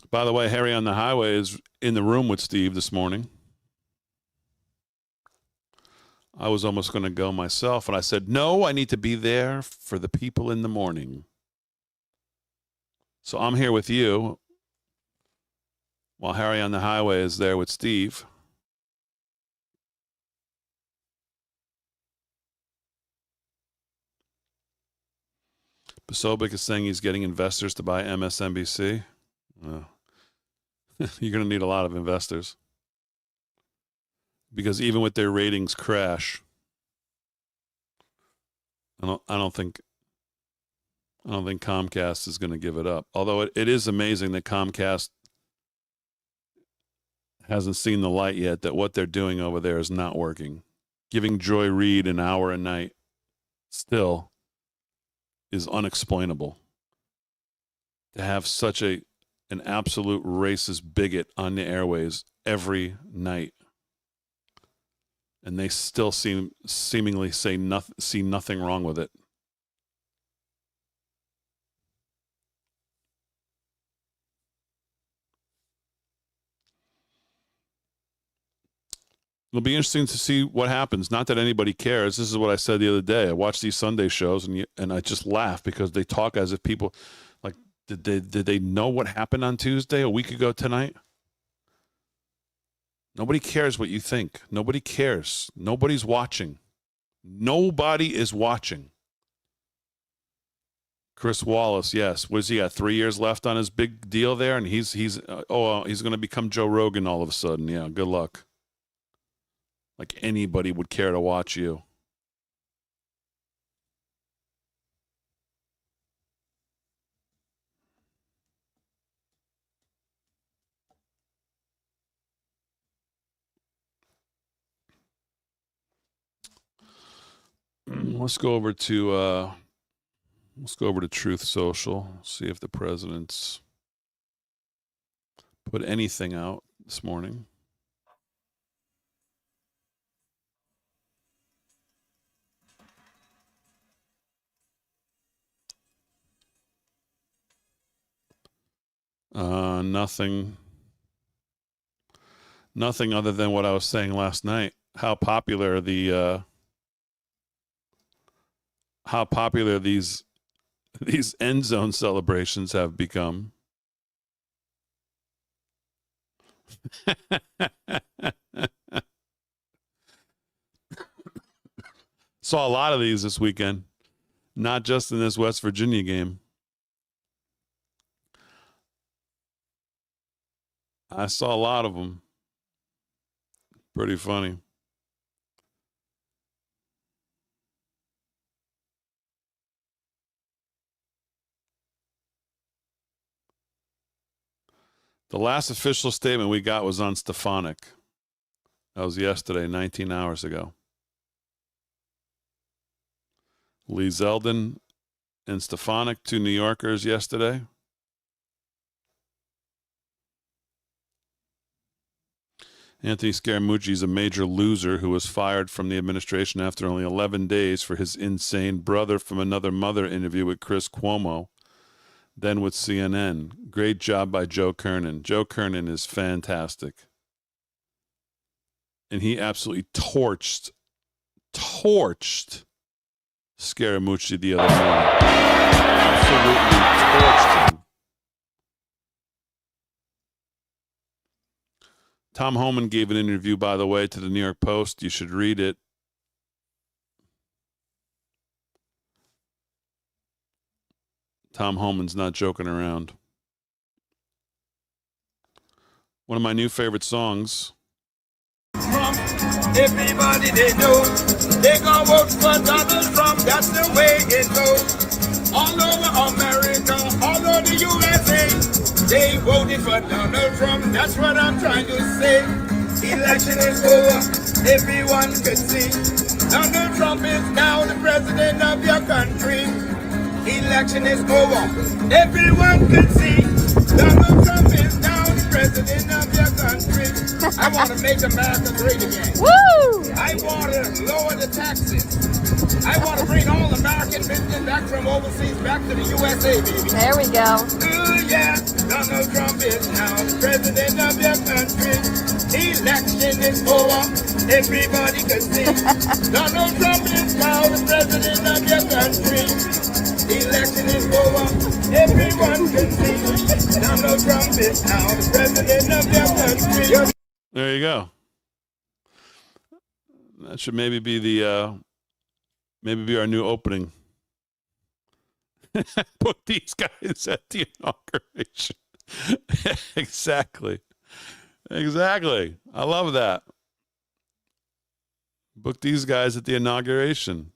By the way, Harry on the Highway is in the room with Steve this morning. I was almost going to go myself, and I said, no, I need to be there for the people in the morning. So I'm here with you while Harry on the Highway is there with Steve. Posobiec is saying he's getting investors to buy MSNBC. You're going to need a lot of investors. Because even with their ratings crash, I don't think Comcast is going to give it up. Although it is amazing that Comcast hasn't seen the light yet, that what they're doing over there is not working. Giving Joy Reid an hour a night still is unexplainable. To have such an absolute racist bigot on the airways every night, and they still seemingly see nothing wrong with it. It'll be interesting to see what happens. Not that anybody cares. This is what I said the other day. I watch these Sunday shows and I just laugh because they talk as if people, like, did they know what happened on Tuesday, a week ago tonight? Nobody cares what you think. Nobody cares. Nobody's watching. Nobody is watching. Chris Wallace, yes. What has he got? 3 years left on his big deal there, and he's going to become Joe Rogan all of a sudden. Yeah, good luck. Like anybody would care to watch you. Let's go over to Truth Social. See if the president's put anything out this morning. Nothing other than what I was saying last night. How popular these end zone celebrations have become. Saw a lot of these this weekend, not just in this West Virginia game. I saw a lot of them. Pretty funny. The last official statement we got was on Stefanik. That was yesterday, 19 hours ago. Lee Zeldin and Stefanik, 2 New Yorkers yesterday. Anthony Scaramucci is a major loser who was fired from the administration after only 11 days for his insane brother from another mother interview with Chris Cuomo, then with CNN. Great job by Joe Kernan. Joe Kernan is fantastic. And he absolutely torched Scaramucci the other morning. Absolutely torched him. Tom Homan gave an interview, by the way, to the New York Post. You should read it. Tom Homan's not joking around. One of my new favorite songs. Everybody they know, they gonna vote for Donald Trump, that's the way it goes. All over America, all over the USA, they voted for Donald Trump, that's what I'm trying to say. Election is over, everyone can see. Donald Trump is now the president of your country. Election is over, everyone can see. Donald Trump is now the president of your country. I want to make America great again. Woo! I want to lower the taxes. I want to bring all American business back from overseas back to the USA, baby. There we go. Ooh, yeah. Donald Trump is now the president of your country. Election is over. Everybody can see. Donald Trump is now the president of your country. Election is over. Everyone can see. Donald Trump is now the president of your country. There you go. That should maybe be the maybe be our new opening. Put these guys at the inauguration. Exactly. I love that. Book these guys at the inauguration.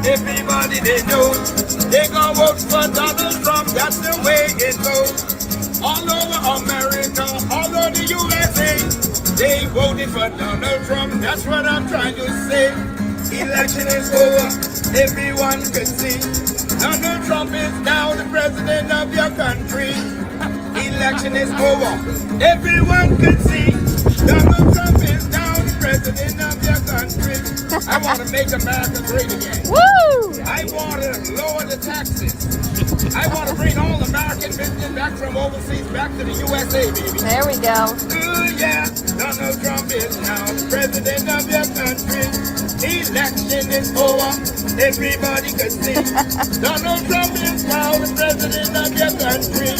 Everybody they know, they gonna vote for Donald Trump, that's the way it goes. All over America, all over the USA, they voted for Donald Trump, that's what I'm trying to say. Election is over, everyone can see. Donald Trump is now the president of your country. Election is over, everyone can see. Donald Trump is now the president of your country. I want to make America great again. Woo! I want to lower the taxes. I want to bring all American business back from overseas back to the USA, baby. There we go. Ooh, yeah. Donald Trump is now the president of your country. Election is over. Everybody can see. Donald Trump is now the president of your country.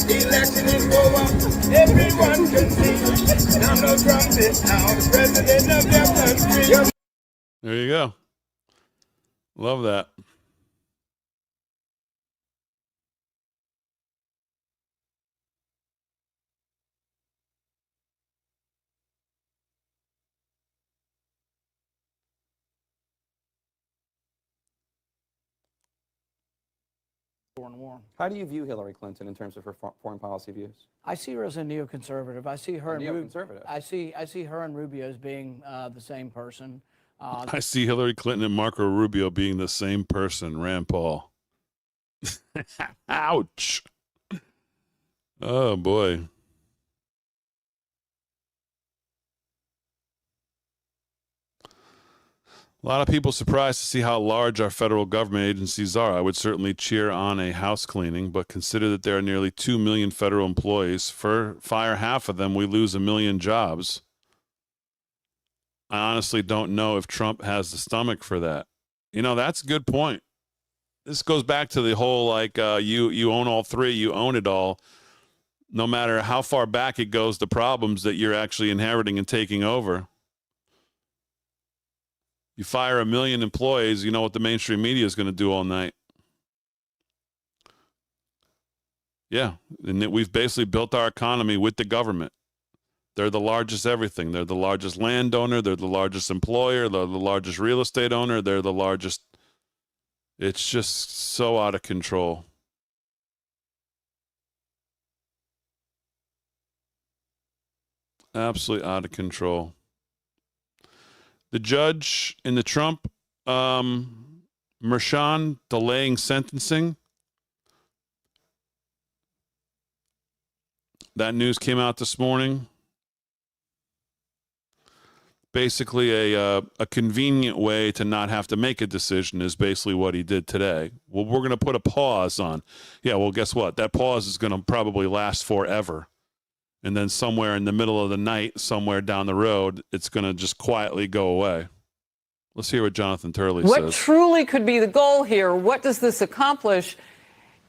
Election is over. Everyone can see. Donald Trump is now the president of your country. There you go. Love that. Foreign war. How do you view Hillary Clinton in terms of her foreign policy views? I see her as a neoconservative. I see her and neoconservative. I see her and Rubio as being the same person. I see Hillary Clinton and Marco Rubio being the same person, Rand Paul. Ouch. Oh, boy. A lot of people surprised to see how large our federal government agencies are. I would certainly cheer on a house cleaning, but consider that there are nearly 2 million federal employees. Fire half of them, we lose 1 million jobs. I honestly don't know if Trump has the stomach for that. You know, that's a good point. This goes back to the whole, like, you own all three, you own it all. No matter how far back it goes, the problems that you're actually inheriting and taking over. You fire 1 million employees, you know what the mainstream media is going to do all night. Yeah, and we've basically built our economy with the government. They're the largest everything. They're the largest landowner. They're the largest employer. They're the largest real estate owner. They're the largest It's just so out of control. Absolutely out of control. The judge in the Trump Merchan delaying sentencing. That news came out this morning. Basically, a convenient way to not have to make a decision is basically what he did today. Well, we're going to put a pause on. Yeah, well, guess what? That pause is going to probably last forever. And then somewhere in the middle of the night, somewhere down the road, it's going to just quietly go away. Let's hear what Jonathan Turley says. What truly could be the goal here? What does this accomplish?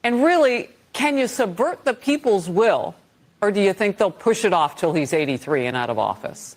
And really, can you subvert the people's will? Or do you think they'll push it off till he's 83 and out of office?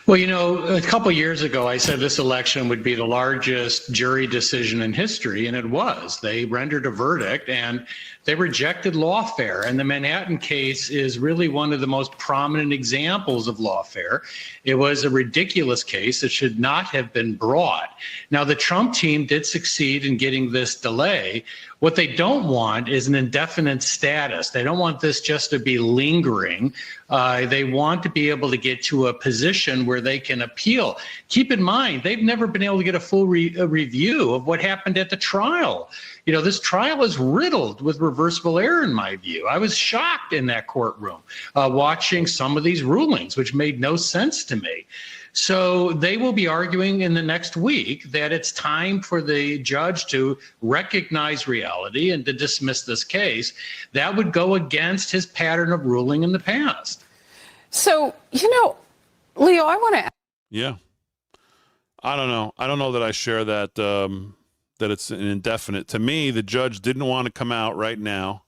Well, you know, a couple years ago, I said this election would be the largest jury decision in history, and it was. They rendered a verdict, and they rejected lawfare. And the Manhattan case is really one of the most prominent examples of lawfare. It was a ridiculous case that should not have been brought. Now, the Trump team did succeed in getting this delay. What they don't want is an indefinite status. They don't want this just to be lingering. They want to be able to get to a position where they can appeal. Keep in mind, they've never been able to get a full review of what happened at the trial. You know, this trial is riddled with reversible error, in my view. I was shocked in that courtroom watching some of these rulings, which made no sense to me. So they will be arguing in the next week that it's time for the judge to recognize reality and to dismiss this case. That would go against his pattern of ruling in the past. So, you know, Leo, I want to... Yeah. I don't know. I don't know that I share that, that it's an indefinite. To me, the judge didn't want to come out right now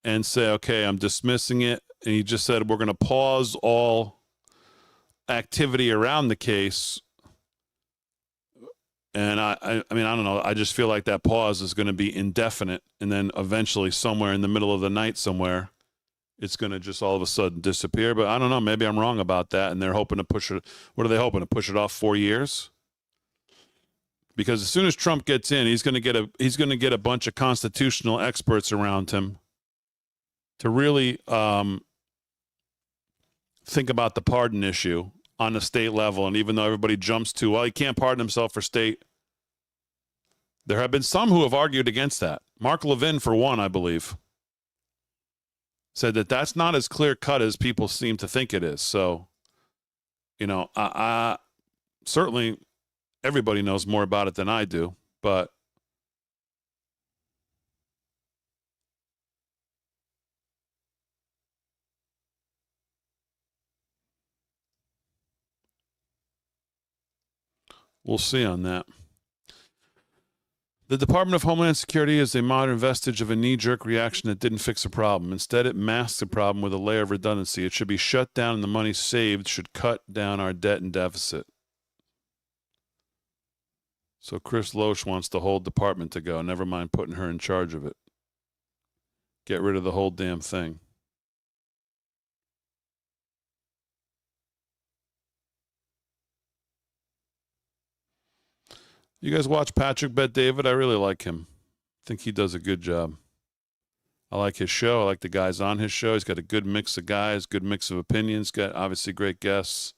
and say, okay, I'm dismissing it. And he just said, we're going to pause all activity around the case. And I mean, I don't know. I just feel like that pause is going to be indefinite. And then eventually somewhere in the middle of the night somewhere, it's going to just all of a sudden disappear. But I don't know. Maybe I'm wrong about that. And they're hoping to push it. What are they hoping to push it off 4 years? Because as soon as Trump gets in, he's going to get a bunch of constitutional experts around him to really think about the pardon issue on the state level. And even though everybody jumps to, well, he can't pardon himself for state, there have been some who have argued against that. Mark Levin, for one, I believe, said that that's not as clear cut as people seem to think it is. So, you know, I certainly everybody knows more about it than I do, but we'll see on that. The Department of Homeland Security is a modern vestige of a knee-jerk reaction that didn't fix a problem. Instead, it masks the problem with a layer of redundancy. It should be shut down, and the money saved should cut down our debt and deficit. So Chris Loesch wants the whole department to go. Never mind putting her in charge of it. Get rid of the whole damn thing. You guys watch Patrick Bet David? I really like him. I think he does a good job. I like his show. I like the guys on his show. He's got a good mix of guys, good mix of opinions, got obviously great guests.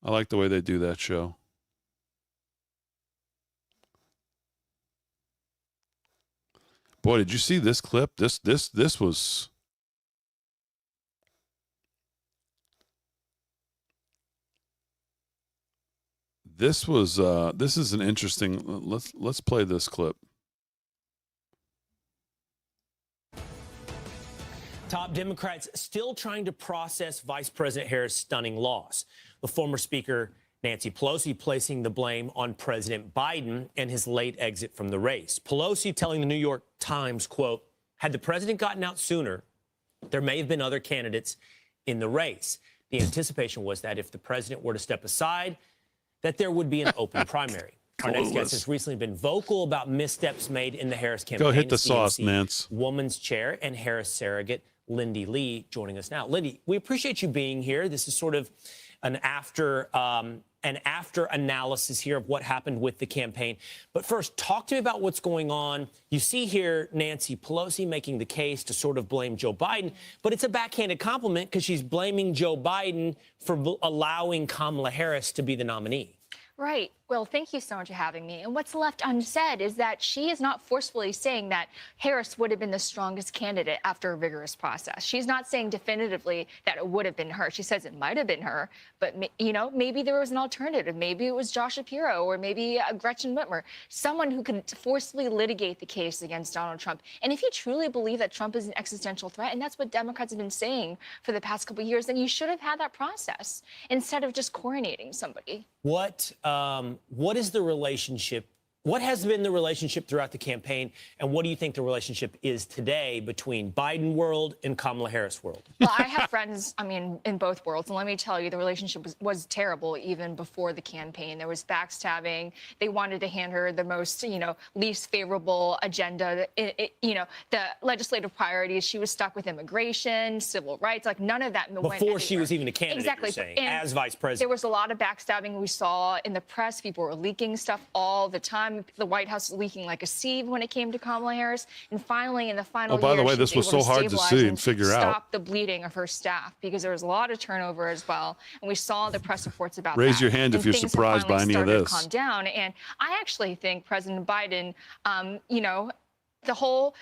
I like the way they do that show. Boy, did you see this clip? This was this is an interesting. Let's play this clip. Top Democrats still trying to process Vice President Harris' stunning loss. The former Speaker Nancy Pelosi placing the blame on President Biden and his late exit from the race. Pelosi telling the New York Times, quote, had the president gotten out sooner, there may have been other candidates in the race. The anticipation was that if the president were to step aside, that there would be an open primary. Our next guest has recently been vocal about missteps made in the Harris campaign. Go hit the sauce, Nance. Woman's chair and Harris surrogate Lindy Lee joining us now. Lindy, we appreciate you being here. This is sort of an after analysis here of what happened with the campaign. But first, talk to me about what's going on. You see here Nancy Pelosi making the case to sort of blame Joe Biden, but it's a backhanded compliment because she's blaming Joe Biden for allowing Kamala Harris to be the nominee. Right. Well, thank you so much for having me. And what's left unsaid is that she is not forcefully saying that Harris would have been the strongest candidate after a rigorous process. She's not saying definitively that it would have been her. She says it might have been her, but, you know, maybe there was an alternative. Maybe it was Josh Shapiro or maybe Gretchen Whitmer, someone who could forcefully litigate the case against Donald Trump. And if you truly believe that Trump is an existential threat, and that's what Democrats have been saying for the past couple of years, then you should have had that process instead of just coronating somebody. What is the relationship? What has been the relationship throughout the campaign, and what do you think the relationship is today between Biden world and Kamala Harris world? Well, I have friends, I mean, in both worlds, and let me tell you, the relationship was terrible even before the campaign. There was backstabbing. They wanted to hand her the most, you know, least favorable agenda. You know, the legislative priorities. She was stuck with immigration, civil rights, like none of that went Before she anywhere. was even a candidate, exactly. you're saying, And as vice president. there was a lot of backstabbing we saw in the press. People were leaking stuff all the time. The White House was leaking like a sieve when it came to Kamala Harris. And finally, in the final Oh, by the year, way, she this was able so hard to stabilize see and figure out. Stop the bleeding of her staff because there was a lot of turnover as well. And we saw the press reports about Raise that. your hand if And you're things have surprised by finally any of started to this. Calm down. And I actually think President Biden, you know, the whole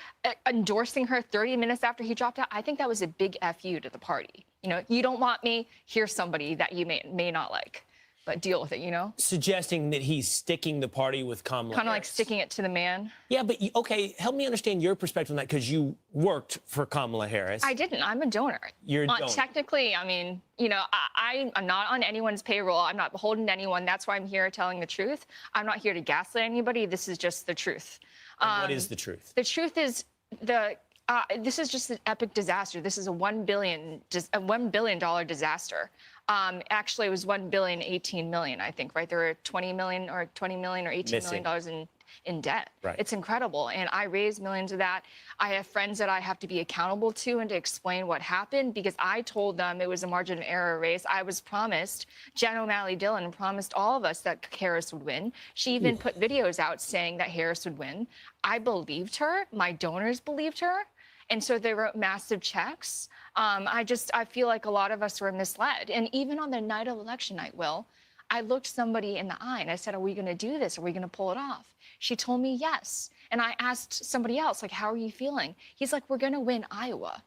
endorsing her 30 minutes after he dropped out, I think that was a big FU to the party. You know, you don't want me, here's somebody that you may not like. But deal with it, you know? Suggesting that he's sticking the party with Kamala Kind of like Harris. sticking it to the man. Yeah, but okay, help me understand your perspective on that because you worked for Kamala Harris. I didn't. I'm a donor. You're a donor. Technically, I mean, you know, I'm not on anyone's payroll. I'm not beholden to anyone. That's why I'm here telling the truth. I'm not here to gaslight anybody. This is just the truth. And what is the truth? The truth is this is just an epic disaster. This is a $1 billion disaster. Actually, it was $1.018 billion, I think, right? There were $20 million or $18 million in debt. Right. It's incredible. And I raised millions of that. I have friends that I have to be accountable to and to explain what happened because I told them it was a margin of error race. I was promised, Jen O'Malley Dillon promised all of us that Harris would win. She even put videos out saying that Harris would win. I believed her. My donors believed her. And so they wrote massive checks. I feel like a lot of us were misled. And even on the night of election night, Will, I looked somebody in the eye and I said, are we going to do this? Are we going to pull it off? She told me yes. And I asked somebody else, like, how are you feeling? He's like, we're going to win Iowa.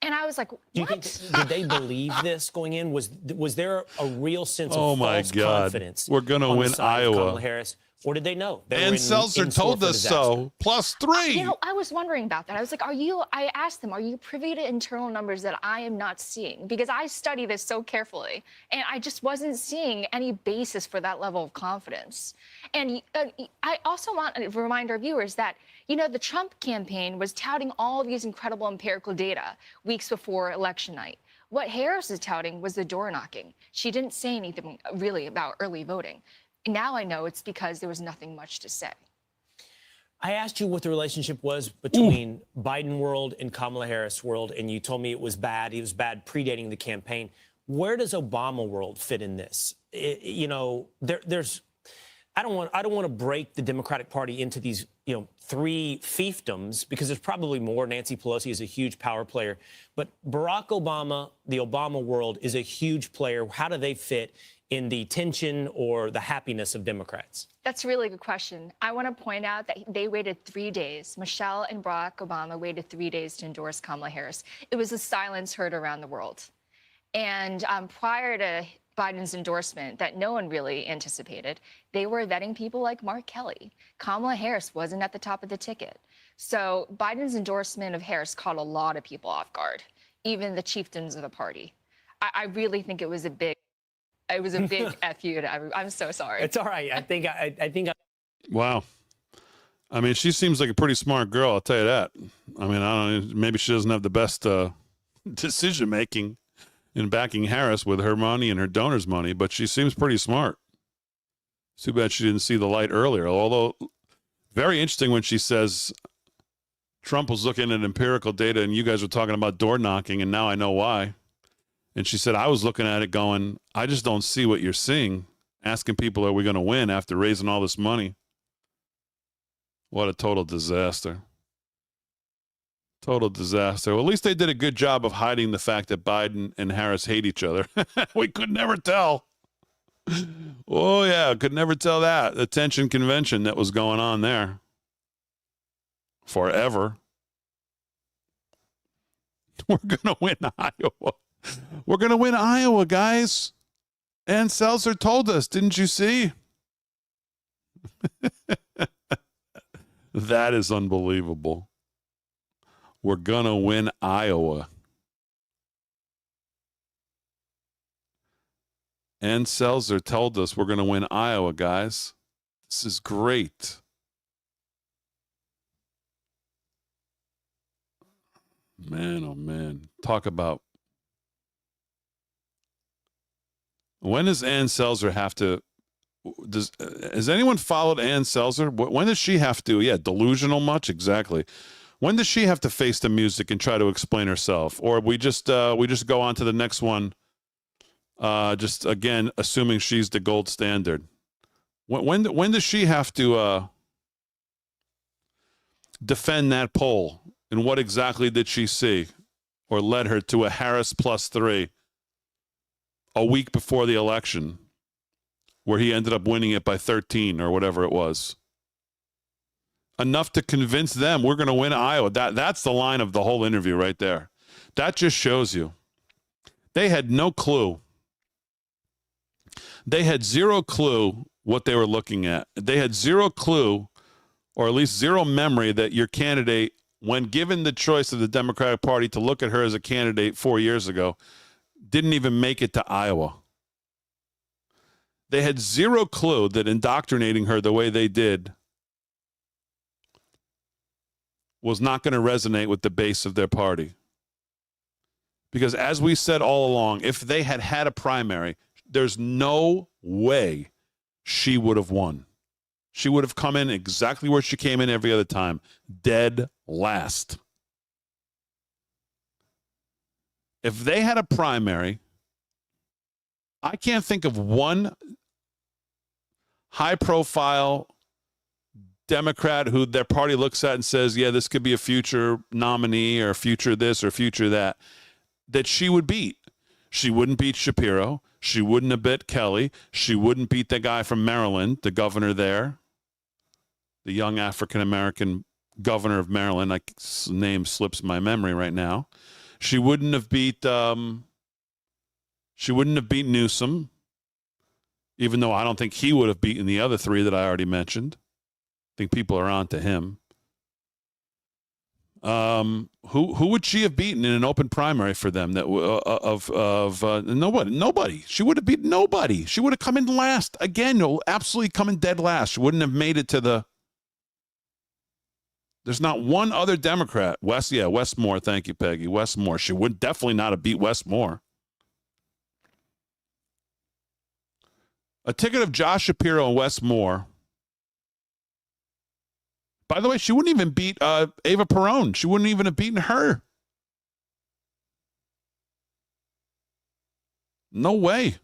And I was like, what? Do you think, did they believe this going in? Was there a real sense of Oh my false God, confidence? we're going to on the win side of Iowa. Kamala Harris? Or did they know? They were And in Seltzer store told for us disaster? so. +3. You know, I was wondering about that. I was like, I asked them, are you privy to internal numbers that I am not seeing? Because I study this so carefully, and I just wasn't seeing any basis for that level of confidence. And I also want to remind our viewers that, you know, the Trump campaign was touting all of these incredible empirical data weeks before election night. What Harris is touting was the door knocking. She didn't say anything really about early voting. Now I know it's because there was nothing much to say. I asked you what the relationship was between Biden world and Kamala Harris world, and you told me it was bad. It was bad predating the campaign. Where does Obama world fit in this? You know, there's. I don't want to break the Democratic Party into these, you know, three fiefdoms because there's probably more. Nancy Pelosi is a huge power player, but Barack Obama, the Obama world, is a huge player. How do they fit in the tension or the happiness of Democrats? That's a really good question. I want to point out that they waited 3 days. Michelle and Barack Obama waited 3 days to endorse Kamala Harris. It was a silence heard around the world. And prior to Biden's endorsement that no one really anticipated, they were vetting people like Mark Kelly. Kamala Harris wasn't at the top of the ticket. So Biden's endorsement of Harris caught a lot of people off guard, even the chieftains of the party. I really think it was a big FU to everyone. I'm so sorry. It's all right. I think. Wow. I mean, she seems like a pretty smart girl. I'll tell you that. I mean, I don't know. Maybe she doesn't have the best decision making in backing Harris with her money and her donors' money, but she seems pretty smart. Too bad she didn't see the light earlier. Although, very interesting when she says Trump was looking at empirical data and you guys were talking about door knocking, and now I know why. And she said, I was looking at it going, I just don't see what you're seeing. Asking people, are we going to win after raising all this money? What a total disaster. Total disaster. Well, at least they did a good job of hiding the fact that Biden and Harris hate each other. We could never tell. Oh, yeah, could never tell that. The tension convention that was going on there. Forever. We're going to win Iowa. We're going to win Iowa, guys. Ann Seltzer told us, didn't you see? That is unbelievable. We're going to win Iowa. Ann Seltzer told us we're going to win Iowa, guys. This is great. Man, oh man. Talk about. When does Ann Seltzer have to? Has anyone followed Ann Seltzer? When does she have to? Yeah, delusional much? Exactly. When does she have to face the music and try to explain herself? Or we just go on to the next one, just again, assuming she's the gold standard. When does she have to defend that poll? And what exactly did she see or led her to a Harris +3 a week before the election, where he ended up winning it by 13 or whatever it was? Enough to convince them we're going to win Iowa. That's the line of the whole interview right there. That just shows you. They had no clue. They had zero clue what they were looking at. They had zero clue, or at least zero memory, that your candidate, when given the choice of the Democratic Party to look at her as a candidate 4 years ago, didn't even make it to Iowa. They had zero clue that indoctrinating her the way they did was not going to resonate with the base of their party. Because as we said all along, if they had had a primary, there's no way she would have won. She would have come in exactly where she came in every other time, dead last. If they had a primary, I can't think of one high-profile Democrat who their party looks at and says, yeah, this could be a future nominee or future this or future that, that she would beat. She wouldn't beat Shapiro. She wouldn't have beat Kelly. She wouldn't beat the guy from Maryland, the governor there, the young African-American governor of Maryland. His name slips my memory right now. She wouldn't have beat Newsom, even though I don't think he would have beaten the other three that I already mentioned. I think people are on to him. Who would she have beaten in an open primary for them? That nobody. She would have beaten nobody. She would have come in last again. Absolutely coming dead last. She wouldn't have made it to the. There's not one other Democrat. Wes Moore. Thank you, Peggy. Wes Moore. She would definitely not have beat Wes Moore. A ticket of Josh Shapiro and Wes Moore. By the way, she wouldn't even beat Ava Perone. She wouldn't even have beaten her. No way.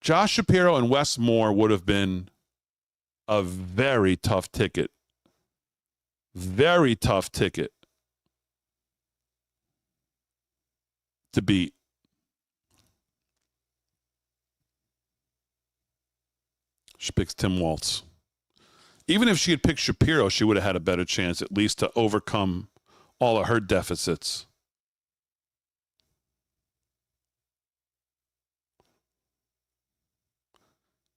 Josh Shapiro and Wes Moore would have been a very tough ticket. Very tough ticket to beat. She picks Tim Walz. Even if she had picked Shapiro, she would have had a better chance at least to overcome all of her deficits.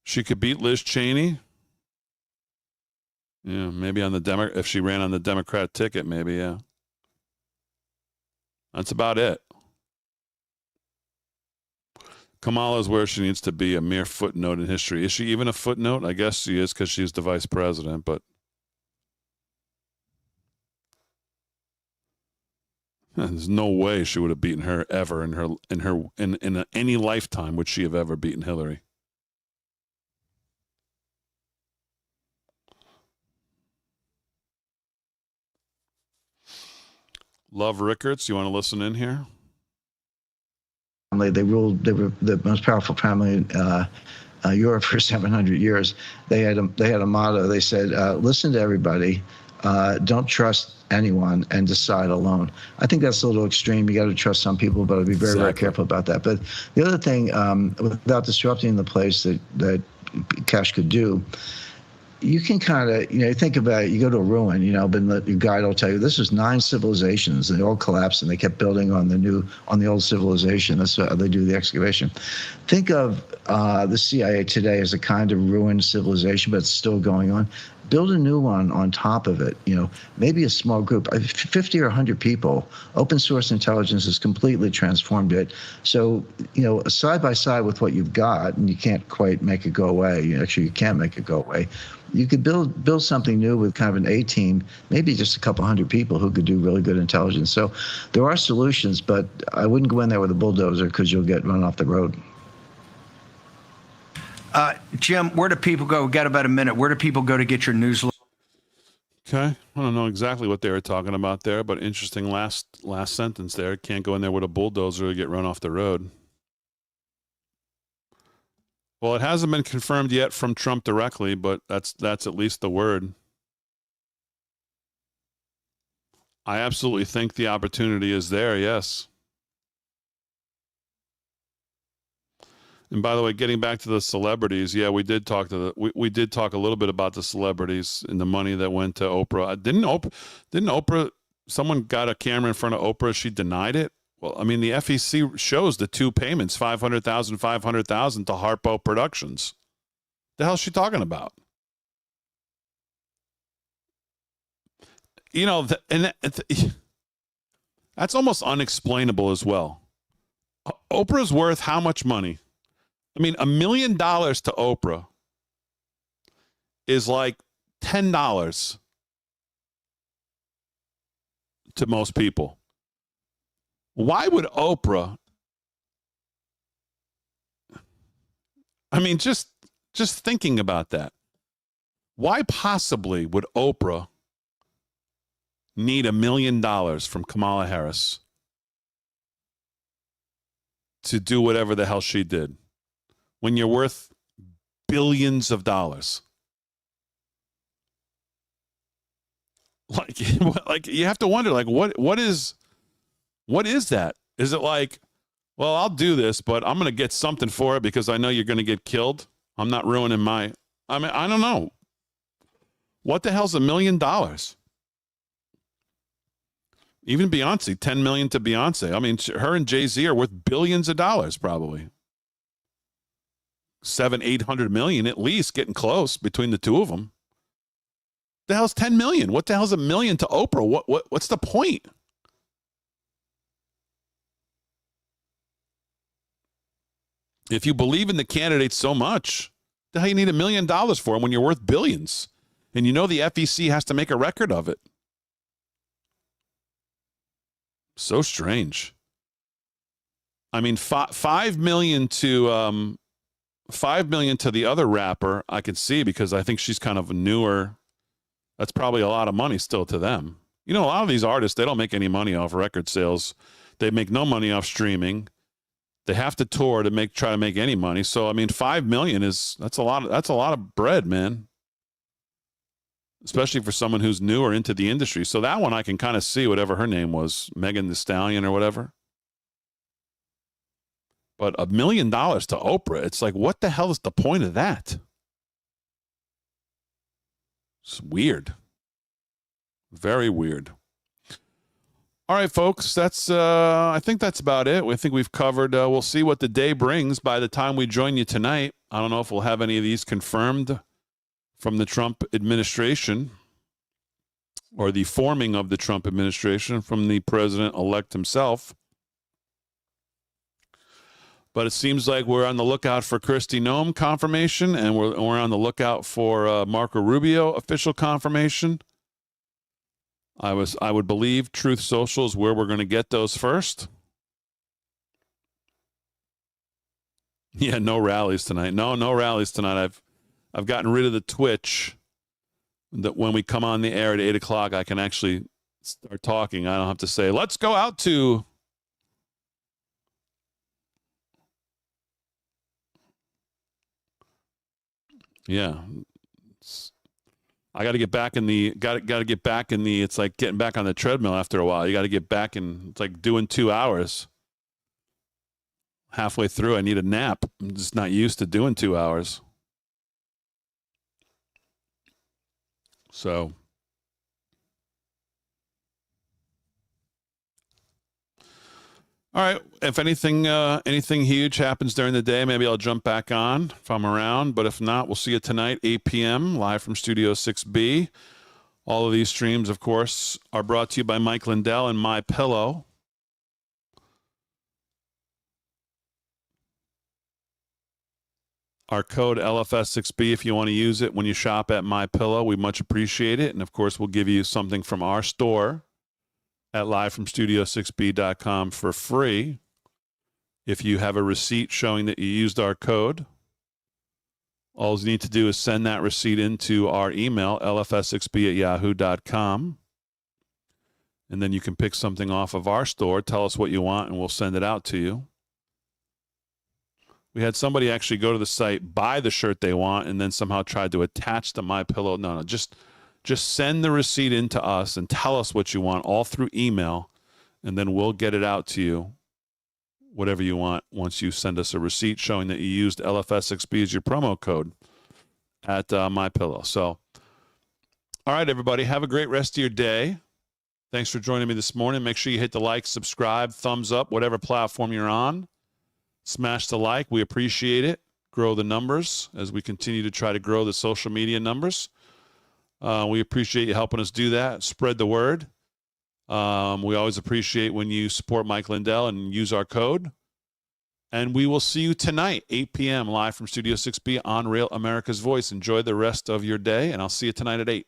She could beat Liz Cheney. Yeah, maybe on the if she ran on the Democrat ticket, maybe, yeah. That's about it. Kamala is where she needs to be, a mere footnote in history. Is she even a footnote? I guess she is because she's the vice president, but there's no way she would have beaten her ever in any lifetime would she have ever beaten Hillary. Love Rickards, you want to listen in here? They ruled. They were the most powerful family in Europe for 700 years. They had a motto. They said, "Listen to everybody. Don't trust anyone and decide alone." I think that's a little extreme. You got to trust some people, but I'd be very, very careful about that. But the other thing, without disrupting the place that cash could do, you can kind of, think about it. You go to a ruin, but your guide will tell you this was 9 civilizations, and they all collapsed, and they kept building on the old civilization. That's how they do the excavation. Think of the CIA today as a kind of ruined civilization, but it's still going on. Build a new one on top of it. Maybe a small group, 50 or 100 people. Open source intelligence has completely transformed it. So, side by side with what you've got, and you can't quite make it go away. Actually, you can't make it go away. You could build something new with kind of an A team, maybe just a couple hundred people who could do really good intelligence. So there are solutions, but I wouldn't go in there with a bulldozer because you'll get run off the road. Jim, where do people go? We've got about a minute. Where do people go to get your newsletter? Okay. I don't know exactly what they were talking about there, but interesting last sentence there. Can't go in there with a bulldozer to get run off the road. Well, it hasn't been confirmed yet from Trump directly, but that's at least the word. I absolutely think the opportunity is there, yes. And by the way, getting back to the celebrities, yeah, we did talk a little bit about the celebrities and the money that went to Oprah. Didn't Oprah, someone got a camera in front of Oprah, she denied it? Well, I mean, the FEC shows the 2 payments, $500,000 to Harpo Productions. The hell's she talking about? That's almost unexplainable as well. Oprah's worth how much money? I mean, $1 million to Oprah is like $10 to most people. Why would Oprah? I mean, just thinking about that. Why possibly would Oprah need $1 million from Kamala Harris to do whatever the hell she did when you're worth billions of dollars? Like you have to wonder, like, what is that? Is it like, well, I'll do this, but I'm going to get something for it because I know you're going to get killed. I'm not ruining I don't know. What the hell's $1 million? Even Beyonce, $10 million to Beyonce. I mean, her and Jay-Z are worth billions of dollars, probably. 700-800 million at least, getting close between the two of them. The hell's 10 million? What the hell's $1 million to Oprah? What's the point? If you believe in the candidate so much, the hell you need $1 million for him when you're worth billions? And you know the FEC has to make a record of it. So strange. I mean, $5 million to $5 million to the other rapper, I can see, because I think she's kind of newer. That's probably a lot of money still to them. A lot of these artists, they don't make any money off record sales. They make no money off streaming. They have to tour to try to make any money. So I mean, $5 million that's a lot of bread, man. Especially for someone who's newer into the industry. So that one I can kind of see, whatever her name was, Megan Thee Stallion or whatever. But $1 million to Oprah, it's like, what the hell is the point of that? It's weird. Very weird. All right, folks, I think that's about it. I think we've covered, we'll see what the day brings by the time we join you tonight. I don't know if we'll have any of these confirmed from the Trump administration or the forming of the Trump administration from the president-elect himself. But it seems like we're on the lookout for Kristi Noem confirmation, and we're on the lookout for Marco Rubio official confirmation. I would believe Truth Social is where we're going to get those first. Yeah, no rallies tonight. No rallies tonight. I've gotten rid of the Twitch that when we come on the air at 8 o'clock, I can actually start talking. I don't have to say, let's go out to Yeah. I got to get back in the got to get back in the. It's like getting back on the treadmill after a while. You got to get back in. It's like doing 2 hours. Halfway through, I need a nap. I'm just not used to doing 2 hours. So, all right. If anything huge happens during the day, maybe I'll jump back on if I'm around. But if not, we'll see you tonight, 8 p.m. live from Studio 6B. All of these streams, of course, are brought to you by Mike Lindell and My Pillow. Our code LFS6B if you want to use it when you shop at My Pillow. We much appreciate it. And of course, we'll give you something from our store at livefromstudio6b.com for free if you have a receipt showing that you used our code. All you need to do is send that receipt into our email, lfs6b@yahoo.com. And then you can pick something off of our store, tell us what you want, and we'll send it out to you. We had somebody actually go to the site, buy the shirt they want, and then somehow tried to attach the My Pillow. No, just send the receipt in to us and tell us what you want, all through email, and then we'll get it out to you, whatever you want, once you send us a receipt showing that you used LFS6B as your promo code at My Pillow. So, all right, everybody, have a great rest of your day. Thanks for joining me this morning. Make sure you hit the like, subscribe, thumbs up, whatever platform you're on. Smash the like. We appreciate it. Grow the numbers as we continue to try to grow the social media numbers. We appreciate you helping us do that. Spread the word. We always appreciate when you support Mike Lindell and use our code. And we will see you tonight, 8 p.m. live from Studio 6B on Real America's Voice. Enjoy the rest of your day, and I'll see you tonight at 8.